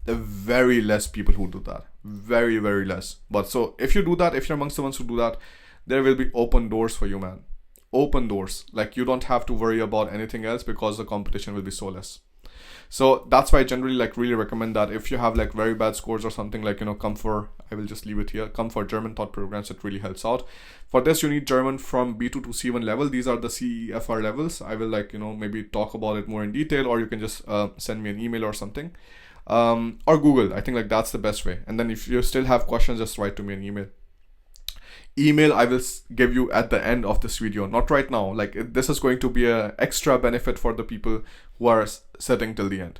There are very less people who do that. Very, very less. But so if you do that, if you're amongst the ones who do that, there will be open doors for you, man. Open doors. Like you don't have to worry about anything else because the competition will be so less. So that's why I generally like really recommend that if you have like very bad scores or something, like come for, I will just leave it here, come for German taught programs. It really helps out. For this you need German from B2 to C1 level. These are the CEFR levels. I will like maybe talk about it more in detail, or you can just send me an email or something, or Google. I think like that's the best way. And then if you still have questions, just write to me an email I will give you at the end of this video, not right now. Like this is going to be a extra benefit for the people who are sitting till the end.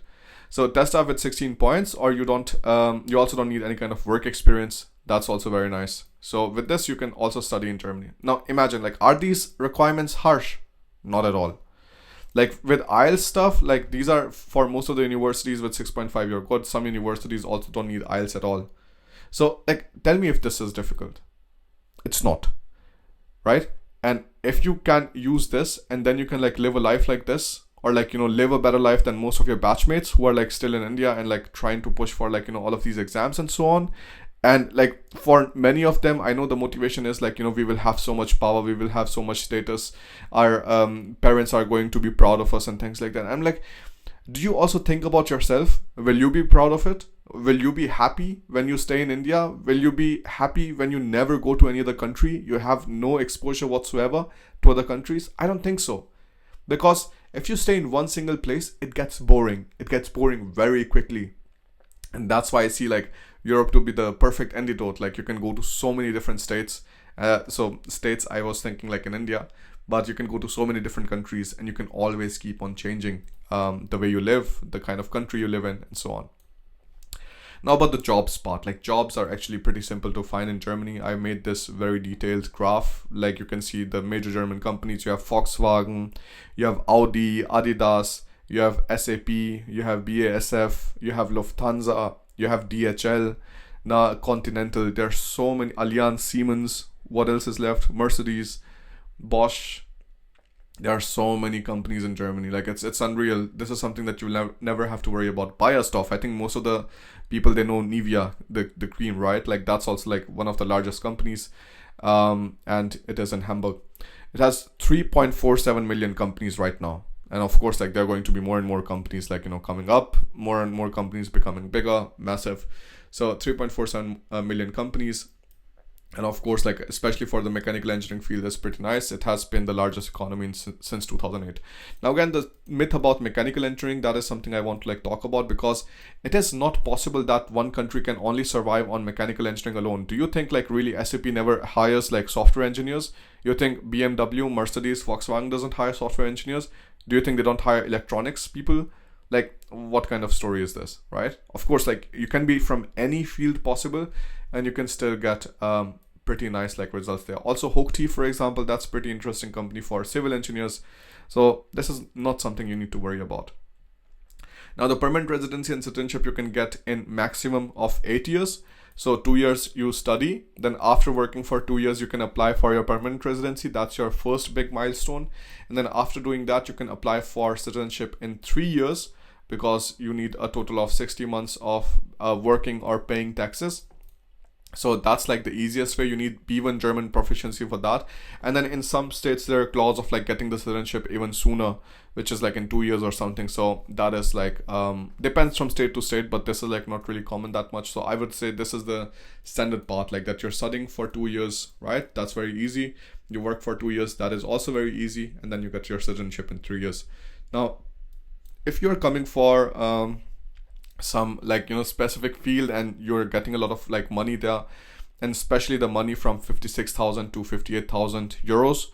So test out with 16 points, or you also don't need any kind of work experience. That's also very nice. So with this you can also study in Germany. Now imagine, like, are these requirements harsh? Not at all. Like with IELTS stuff, like these are for most of the universities with 6.5 you're good. Some universities also don't need IELTS at all. So like tell me if this is difficult. It's not, right? And if you can use this and then you can like live a life like this, or like live a better life than most of your batchmates who are like still in India and like trying to push for like all of these exams and so on. And like for many of them, I know the motivation is like we will have so much power, we will have so much status, our parents are going to be proud of us and things like that. I'm like, do you also think about yourself? Will you be proud of it? Will you be happy when you stay in India? Will you be happy when you never go to any other country? You have no exposure whatsoever to other countries? I don't think so. Because if you stay in one single place, it gets boring. It gets boring very quickly. And that's why I see like Europe to be the perfect antidote. Like you can go to so many different states. So states, I was thinking like in India, but you can go to so many different countries and you can always keep on changing the way you live, the kind of country you live in, and so on. Now about the jobs part, like jobs are actually pretty simple to find in Germany. I made this very detailed graph. Like you can see the major German companies. You have Volkswagen, you have Audi, Adidas, you have SAP, you have BASF, you have Lufthansa, you have DHL, now Continental. There's so many, Allianz, Siemens, what else is left? Mercedes, Bosch. There are so many companies in Germany. Like it's unreal. This is something that you'll never have to worry about. Beiersdorf, I think most of the people, they know Nivea, the cream, right? Like that's also like one of the largest companies, and it is in Hamburg. It has 3.47 million companies right now, and of course like there are going to be more and more companies like coming up, more and more companies becoming bigger, massive. So 3.47 million companies. And of course, like especially for the mechanical engineering field, is pretty nice. It has been the largest economy since 2008. Now again, the myth about mechanical engineering, that is something I want to like talk about, because it is not possible that one country can only survive on mechanical engineering alone. Do you think like really SAP never hires like software engineers? You think BMW, Mercedes, Volkswagen doesn't hire software engineers? Do you think they don't hire electronics people? Like what kind of story is this, right? Of course, like you can be from any field possible and you can still get pretty nice like results there. Also Hochtief, for example, that's pretty interesting company for civil engineers. So this is not something you need to worry about. Now the permanent residency and citizenship you can get in maximum of 8 years. So 2 years you study, then after working for 2 years, you can apply for your permanent residency. That's your first big milestone. And then after doing that, you can apply for citizenship in 3 years, because you need a total of 60 months of working or paying taxes. So that's like the easiest way. You need B1 German proficiency for that. And then in some states, there are clause of like getting the citizenship even sooner, which is like in 2 years or something. So that is like, depends from state to state, but this is like not really common that much. So I would say this is the standard part, like that you're studying for 2 years, right? That's very easy. You work for 2 years, that is also very easy. And then you get your citizenship in 3 years. Now, if you're coming for some like specific field and you're getting a lot of like money there, and especially the money from 56,000 to 58,000 euros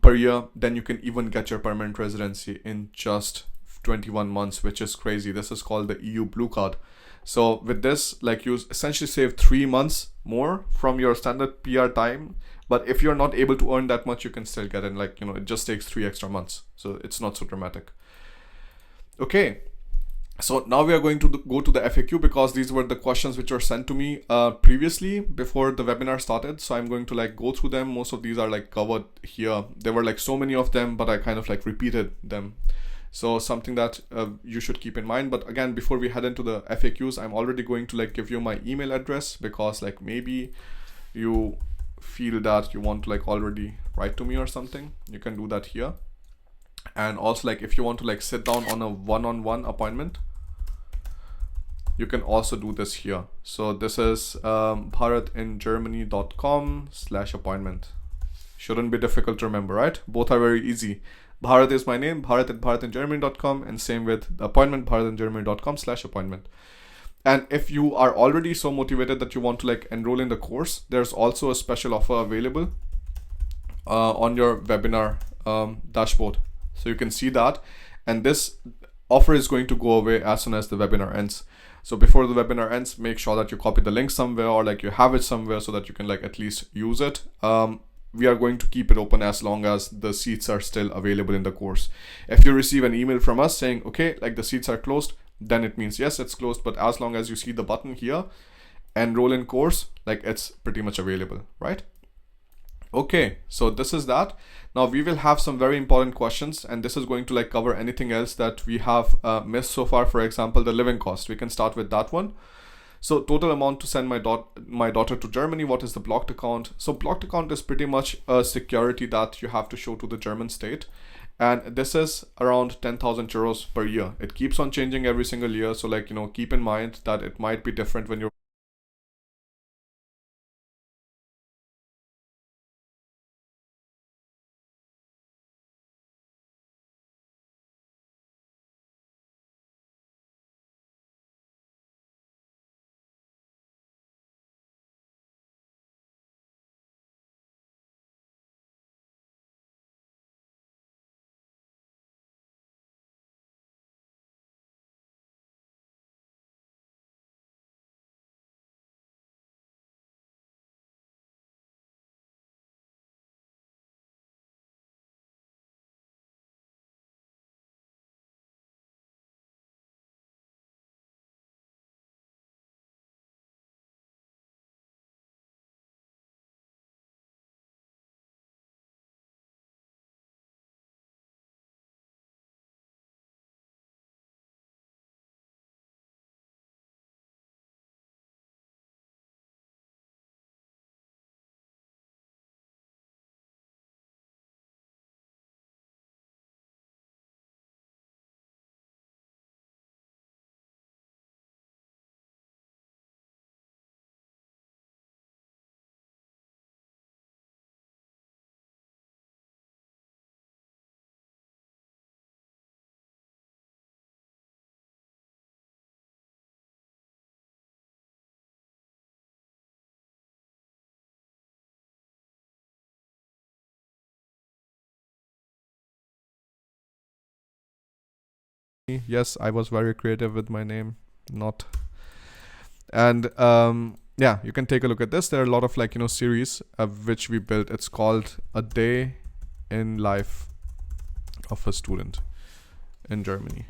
per year, then you can even get your permanent residency in just 21 months, which is crazy. This is called the EU blue card. So with this, like, you essentially save 3 months more from your standard PR time. But if you're not able to earn that much, you can still get in, like, it just takes 3 extra months, so it's not so dramatic. Okay, so now we are going to go to the FAQ, because these were the questions which were sent to me previously before the webinar started. So I'm going to like go through them. Most of these are like covered here. There were like so many of them, but I kind of like repeated them. So something that you should keep in mind. But again, before we head into the FAQs, I'm already going to like give you my email address, because like maybe you feel that you want to like already write to me or something. You can do that here. And also, like, if you want to like sit down on a one-on-one appointment, you can also do this here. So this is bharatingermany.com/appointment. Shouldn't be difficult to remember, right? Both are very easy. Bharat is my name, bharat@bharatingermany.com, and same with the appointment, bharatingermany.com/appointment. And if you are already so motivated that you want to like enroll in the course, there's also a special offer available on your webinar dashboard. So you can see that, and this offer is going to go away as soon as the webinar ends. So before the webinar ends, make sure that you copy the link somewhere, or like you have it somewhere, so that you can like at least use it. We are going to keep it open as long as the seats are still available in the course. If you receive an email from us saying, okay, like the seats are closed, then it means yes, it's closed. But as long as you see the button here, enroll in course, like it's pretty much available, right? Okay, so this is that. Now we will have some very important questions, and this is going to like cover anything else that we have missed so far. For example, the living cost. We can start with that one. So total amount to send my daughter to Germany. What is the blocked account? So blocked account is pretty much a security that you have to show to the German state. And this is around 10,000 euros per year. It keeps on changing every single year. So like, keep in mind that it might be different when you're yes, I was very creative with my name, not. And yeah, you can take a look at this. There are a lot of like series which we built. It's called A Day in Life of a Student in Germany.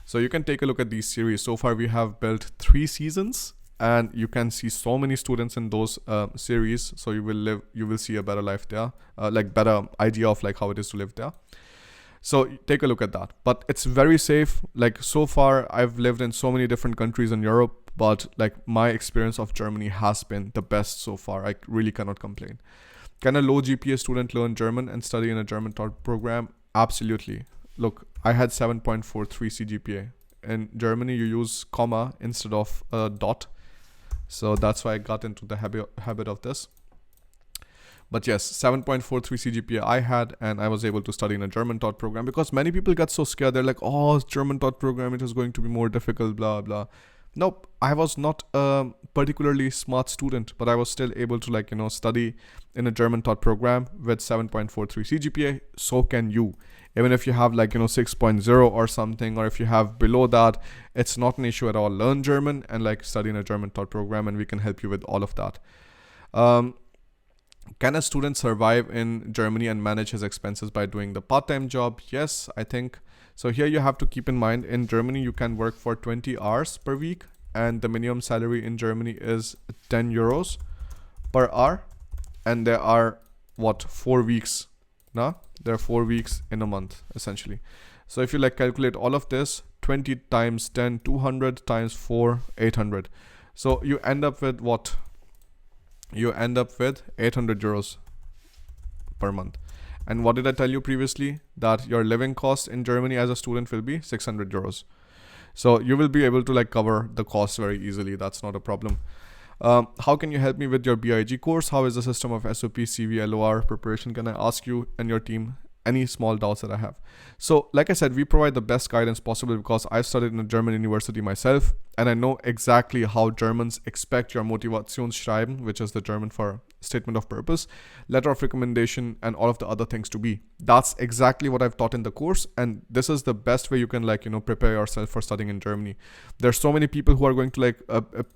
So you can take a look at these series. So far we have built 3 seasons, and you can see so many students in those series. So you will see a better life there, like better idea of like how it is to live there. So take a look at that. But it's very safe. Like so far, I've lived in so many different countries in Europe, but like my experience of Germany has been the best so far. I really cannot complain. Can a low GPA student learn German and study in a German taught program? Absolutely. Look, I had 7.43 CGPA. In Germany, you use comma instead of a dot. So that's why I got into the habit of this. But yes, 7.43 CGPA I had, and I was able to study in a German taught program, because many people get so scared. They're like, oh, German taught program, it is going to be more difficult, blah, blah. Nope, I was not a particularly smart student, but I was still able to like, study in a German taught program with 7.43 CGPA. So can you. Even if you have like, 6.0 or something, or if you have below that, it's not an issue at all. Learn German and like study in a German taught program, and we can help you with all of that. Can a student survive in Germany and manage his expenses by doing the part-time job? Yes, I think. So here you have to keep in mind, in Germany, you can work for 20 hours per week, and the minimum salary in Germany is 10 euros per hour. And there are, 4 weeks? No? There are 4 weeks in a month, essentially. So if you like calculate all of this, 20 times 10, 200 times 4, 800. So you end up with what? You end up with 800 euros per month. And what did I tell you previously? That your living cost in Germany as a student will be 600 euros. So you will be able to like cover the cost very easily. That's not a problem. How can you help me with your BIG course? How is the system of SOP, CV, LOR preparation? Can I ask you and your team any small doubts that I have? So like I said, we provide the best guidance possible, because I've studied in a German university myself, and I know exactly how Germans expect your Motivationsschreiben, which is the German for statement of purpose, letter of recommendation, and all of the other things to be. That's exactly what I've taught in the course, and this is the best way you can like, prepare yourself for studying in Germany. There's so many people who are going to like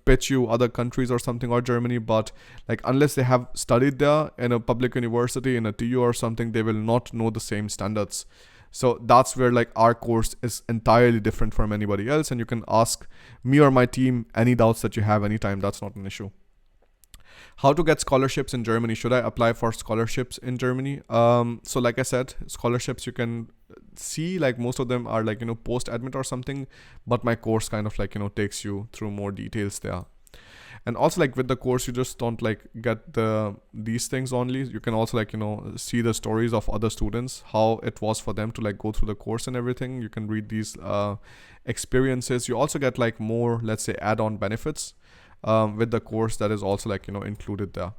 pitch you other countries or something, or Germany, but like unless they have studied there in a public university, in a TU or something, they will not know the same standards. So that's where like our course is entirely different from anybody else, and you can ask me or my team any doubts that you have anytime. That's not an issue. How to get scholarships in Germany? Should I apply for scholarships in Germany? So like I said, scholarships, you can see like most of them are like, post admit or something, but my course kind of like, takes you through more details there. And also like with the course, you just don't like get these things only. You can also like, see the stories of other students, how it was for them to like go through the course and everything. You can read these experiences. You also get like more, let's say, add-on benefits with the course that is also like, included there.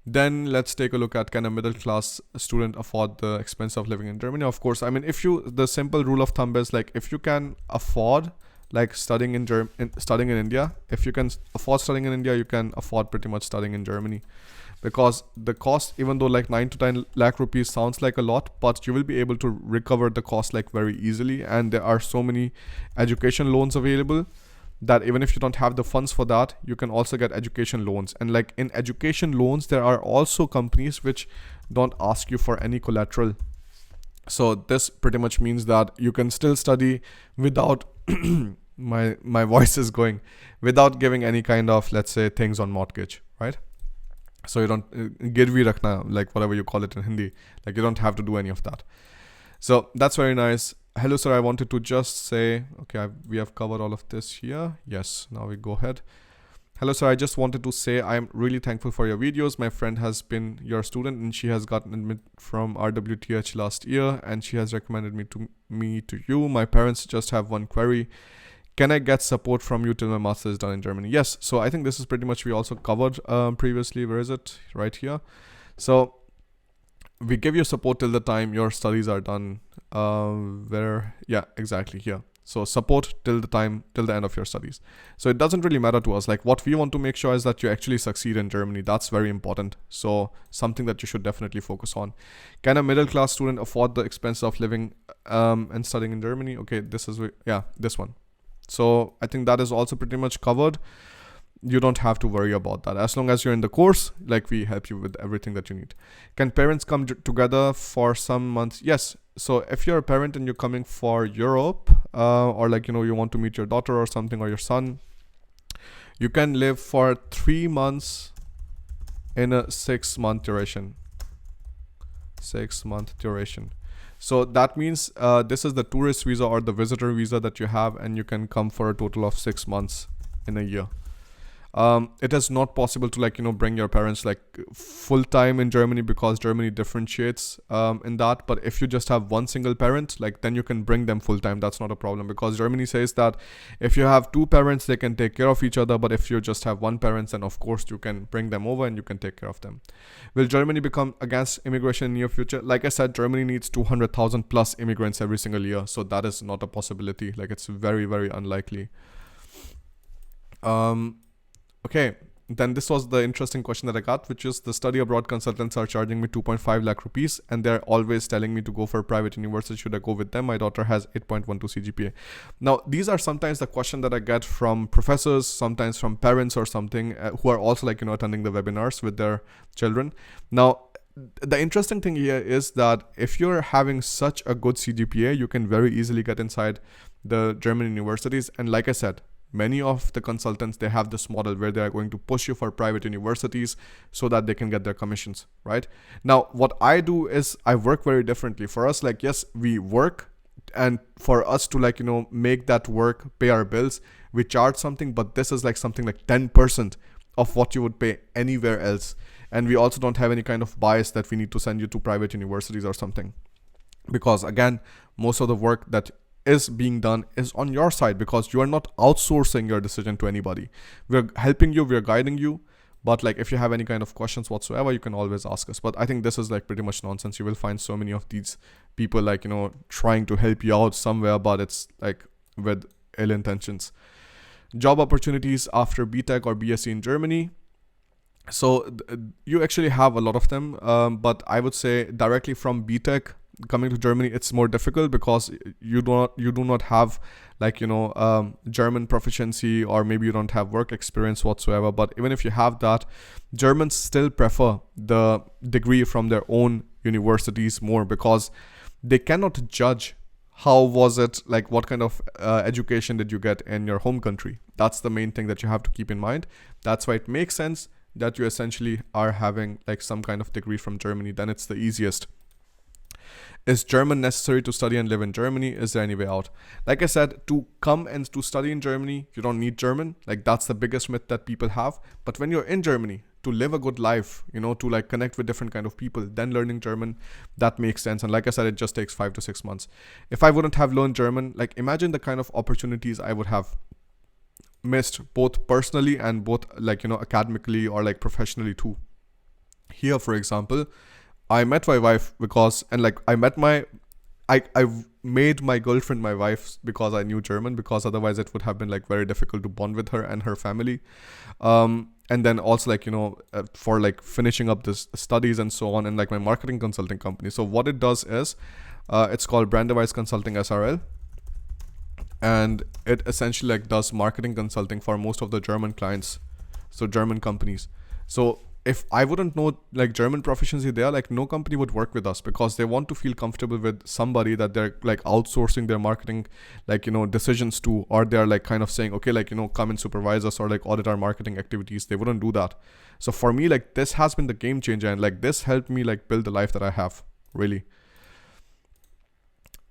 Then let's take a look at, can a middle class student afford the expense of living in Germany? Of course. I mean, the simple rule of thumb is like, if you can afford like studying in India, if you can afford studying in India, you can afford pretty much studying in Germany, because the cost, even though like 9 to 10 lakh rupees sounds like a lot, but you will be able to recover the cost like very easily. And there are so many education loans available that even if you don't have the funds for that, you can also get education loans. And like in education loans, there are also companies which don't ask you for any collateral. So this pretty much means that you can still study without my voice is going, without giving any kind of, let's say, things on mortgage, right? So you don't girvi rakhna, like whatever you call it in Hindi, like you don't have to do any of that. So that's very nice. Hello sir, I wanted to just say, okay, we have covered all of this here. Yes, now we go ahead. Hello sir, I just wanted to say I'm really thankful for your videos. My friend has been your student and she has gotten admit from RWTH last year, and she has recommended me to you. My parents just have one query. Can I get support from you till my master is done in Germany? Yes. So I think this is pretty much we also covered previously. Where is it? Right here. So we give you support till the time your studies are done. Yeah, exactly here. So support till the end of your studies. So it doesn't really matter to us. Like what we want to make sure is that you actually succeed in Germany. That's very important. So something that you should definitely focus on. Can a middle class student afford the expense of living and studying in Germany? Okay, this one. So I think that is also pretty much covered. You don't have to worry about that. As long as you're in the course, like we help you with everything that you need. Can parents come together for some months? Yes. So if you're a parent and you're coming for Europe, or like, you want to meet your daughter or something, or your son, You can live for 3 months in a 6-month duration. 6-month duration. So that means this is the tourist visa or the visitor visa that you have, and you can come for a total of 6 months in a year. It is not possible to like, bring your parents like full time in Germany, because Germany differentiates in that. But if you just have one single parent, like, then you can bring them full time. That's not a problem, because Germany says that if you have two parents, they can take care of each other. But if you just have one parent, then of course you can bring them over and you can take care of them. Will Germany become against immigration in near future? Like I said, Germany needs 200,000 plus immigrants every single year. So that is not a possibility. Like, it's very, very unlikely. Okay, then this was the interesting question that I got, which is the study abroad consultants are charging me 2.5 lakh rupees and they're always telling me to go for a private university. Should I go with them? My daughter has 8.12 CGPA. Now, these are sometimes the question that I get from professors, sometimes from parents or something who are also like, attending the webinars with their children. Now, the interesting thing here is that if you're having such a good CGPA, you can very easily get inside the German universities. And like I said, many of the consultants, they have this model where they are going to push you for private universities so that they can get their commissions, right? Now, what I do is I work very differently. For us, like, yes, we work, and for us to like, make that work, pay our bills, we charge something, but this is like something like 10% of what you would pay anywhere else. And we also don't have any kind of bias that we need to send you to private universities or something. Because again, most of the work that is being done is on your side, because you are not outsourcing your decision to anybody. We're helping you, we're guiding you, but like, if you have any kind of questions whatsoever, you can always ask us. But I think this is like pretty much nonsense. You will find so many of these people like, trying to help you out somewhere, but it's like with ill intentions. Job opportunities after BTech or BSc in Germany. So you actually have a lot of them, but I would say directly from BTech coming to Germany, it's more difficult, because you do not have like, German proficiency, or maybe you don't have work experience whatsoever. But even if you have that, Germans still prefer the degree from their own universities more, because they cannot judge how was it, like what kind of education did you get in your home country. That's the main thing that you have to keep in mind. That's why it makes sense that you essentially are having like some kind of degree from Germany. Then it's the easiest. Is German necessary to study and live in Germany? Is there any way out? Like I said, to come and to study in Germany, you don't need German. Like, that's the biggest myth that people have. But when you're in Germany, to live a good life, to like connect with different kind of people, then learning German, that makes sense. And like I said, it just takes 5 to 6 months. If I wouldn't have learned German, like, imagine the kind of opportunities I would have missed, both personally and both like, academically or like professionally too. Here, for example, I met my wife because, and like I made my girlfriend my wife because I knew German, because otherwise it would have been like very difficult to bond with her and her family. And then also like, for like finishing up this studies and so on, and like my marketing consulting company. So what it does is, it's called Brand Device Consulting SRL. And it essentially like does marketing consulting for most of the German clients. So German companies. So if I wouldn't know like German proficiency there, like no company would work with us, because they want to feel comfortable with somebody that they're like outsourcing their marketing, like, decisions to, or they're like kind of saying, okay, like, come and supervise us or like audit our marketing activities. They wouldn't do that. So for me, like, this has been the game changer, and like this helped me like build the life that I have, really.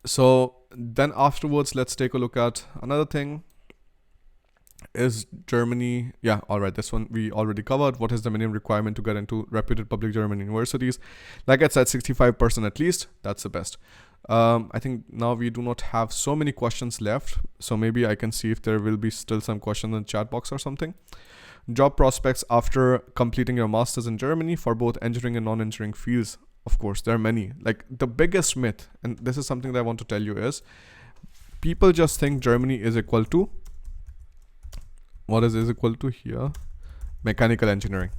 So then afterwards, let's take a look at another thing. Is Germany, yeah, all right, this one we already covered. What is the minimum requirement to get into reputed public German universities? Like I said, 65% at least. That's the best. I think now we do not have so many questions left, so maybe I can see if there will be still some questions in the chat box or something. Job prospects after completing your master's in Germany for both engineering and non-engineering fields. Of course, there are many. Like, the biggest myth, and this is something that I want to tell you, is people just think Germany is equal to, what is equal to here? Mechanical engineering.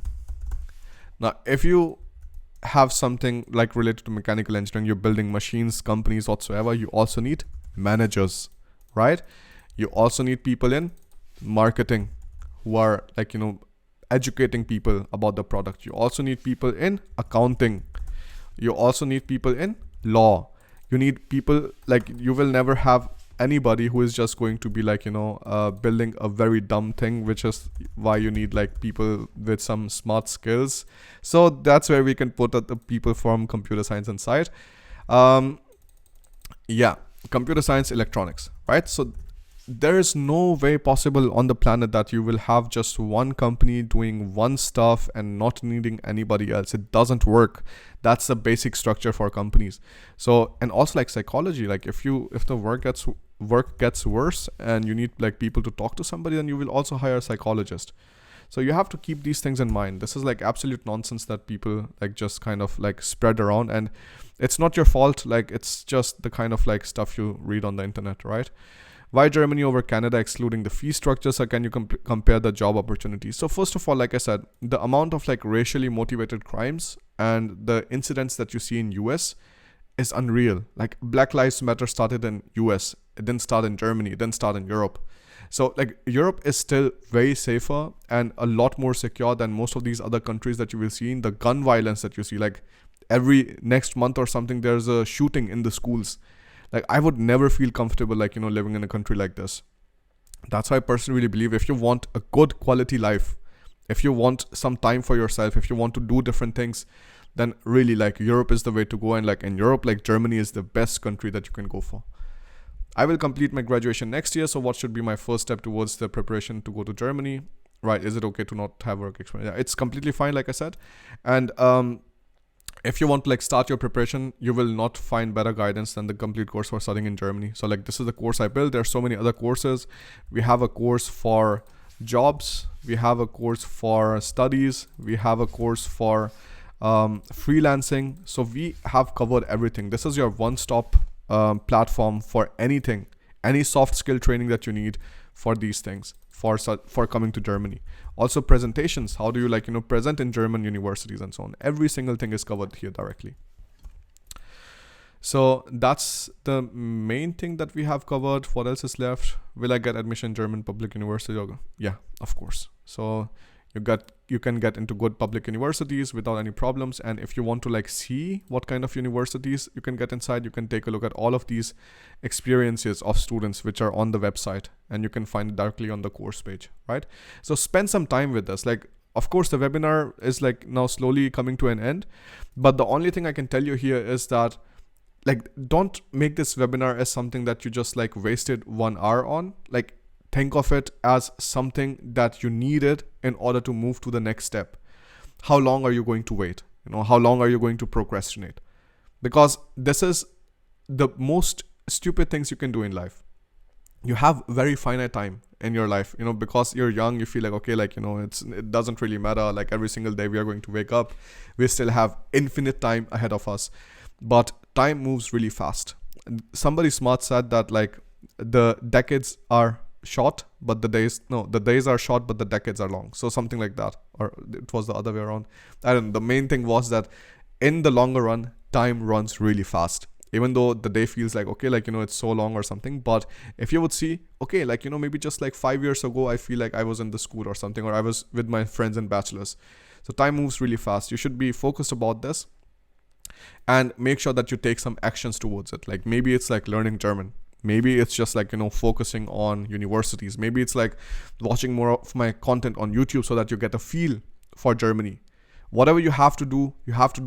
Now, if you have something like related to mechanical engineering, you're building machines, companies, whatsoever, you also need managers, right? You also need people in marketing who are like, educating people about the product. You also need people in accounting. You also need people in law. You need people, like, you will never have anybody who is just going to be like, building a very dumb thing, which is why you need like people with some smart skills. So that's where we can put the people from computer science inside. Yeah, computer science, electronics, right? So there is no way possible on the planet that you will have just one company doing one stuff and not needing anybody else. It doesn't work. That's the basic structure for companies. So, and also like psychology, like if the work gets worse and you need like people to talk to somebody, then you will also hire a psychologist. So you have to keep these things in mind. This is like absolute nonsense that people like just kind of like spread around, and it's not your fault. Like it's just the kind of like stuff you read on the internet, right? Why Germany over Canada, excluding the fee structures? Or can you compare the job opportunities? So first of all, like I said, the amount of like racially motivated crimes and the incidents that you see in US is unreal. Like Black Lives Matter started in US. It didn't start in Germany. It didn't start in Europe. So like Europe is still very safer and a lot more secure than most of these other countries that you will see. In the gun violence that you see, like every next month or something, there's a shooting in the schools. Like I would never feel comfortable like, living in a country like this. That's why I personally really believe if you want a good quality life, if you want some time for yourself, if you want to do different things, then really like Europe is the way to go. And like in Europe, like Germany is the best country that you can go for. I will complete my graduation next year. So what should be my first step towards the preparation to go to Germany? Right. Is it okay to not have work experience? Yeah, it's completely fine, like I said. And if you want to like start your preparation, you will not find better guidance than the complete course for studying in Germany. So like this is the course I built. There's so many other courses. We have a course for jobs. We have a course for studies. We have a course for freelancing. So we have covered everything. This is your one-stop platform for anything, any soft skill training that you need for these things, for coming to Germany. Also presentations, how do you like, present in German universities and so on. Every single thing is covered here directly. So that's the main thing that we have covered. What else is left? Will I get admission in German public university? Yeah, of course. So you can get into good public universities without any problems. And if you want to like see what kind of universities you can get inside, you can take a look at all of these experiences of students which are on the website, and you can find it directly on the course page, right? So spend some time with us. Like, of course, the webinar is like now slowly coming to an end, but the only thing I can tell you here is that like, don't make this webinar as something that you just like wasted 1 hour on. Like, think of it as something that you needed in order to move to the next step. How long are you going to wait? How long are you going to procrastinate? Because this is the most stupid things you can do in life. You have very finite time in your life, because you're young, you feel like, okay, like, it doesn't really matter. Like every single day we are going to wake up. We still have infinite time ahead of us, but time moves really fast. Somebody smart said that like the decades are short, but the days are short, but the decades are long. So something like that, or it was the other way around. I don't know. The main thing was that in the longer run, time runs really fast. Even though the day feels like, okay, like, it's so long or something. But if you would see, okay, like, maybe just like 5 years ago, I feel like I was in the school or something, or I was with my friends in bachelors. So time moves really fast. You should be focused about this and make sure that you take some actions towards it. Like maybe it's like learning German. Maybe it's just like, focusing on universities. Maybe it's like watching more of my content on YouTube so that you get a feel for Germany. Whatever you have to do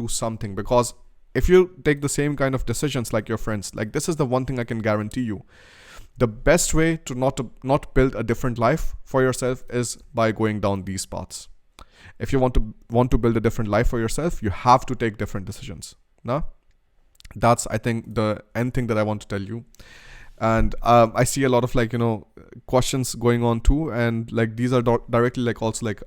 something, because if you take the same kind of decisions like your friends, like this is the one thing I can guarantee you. The best way to not build a different life for yourself is by going down these paths. If you want to build a different life for yourself, you have to take different decisions. Now, that's, I think, the end thing that I want to tell you. And I see a lot of like, questions going on too. And like, these are directly like also like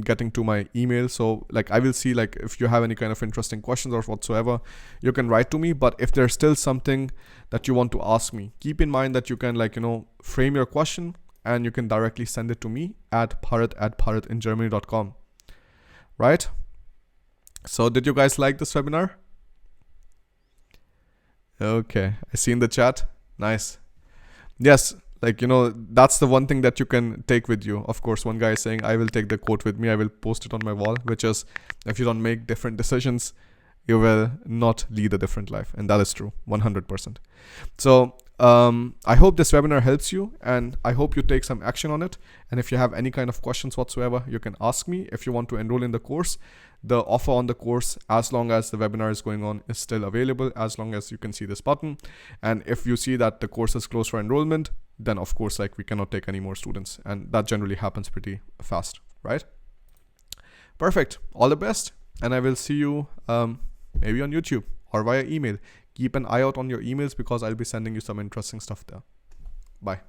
getting to my email. So like, I will see like if you have any kind of interesting questions or whatsoever, you can write to me. But if there's still something that you want to ask me, keep in mind that you can like, frame your question and you can directly send it to me at parit@paritingermany.com. Right? So did you guys like this webinar? Okay. I see in the chat. Nice. Yes, like, that's the one thing that you can take with you. Of course, one guy is saying, I will take the quote with me. I will post it on my wall, which is, if you don't make different decisions, you will not lead a different life. And that is true, 100%. So I hope this webinar helps you, and I hope you take some action on it. And if you have any kind of questions whatsoever, you can ask me. If you want to enroll in the course, the offer on the course, as long as the webinar is going on, is still available, as long as you can see this button. And if you see that the course is closed for enrollment, then of course, like, we cannot take any more students, and that generally happens pretty fast, right? Perfect. All the best, and I will see you maybe on YouTube or via email. Keep an eye out on your emails, because I'll be sending you some interesting stuff there. Bye.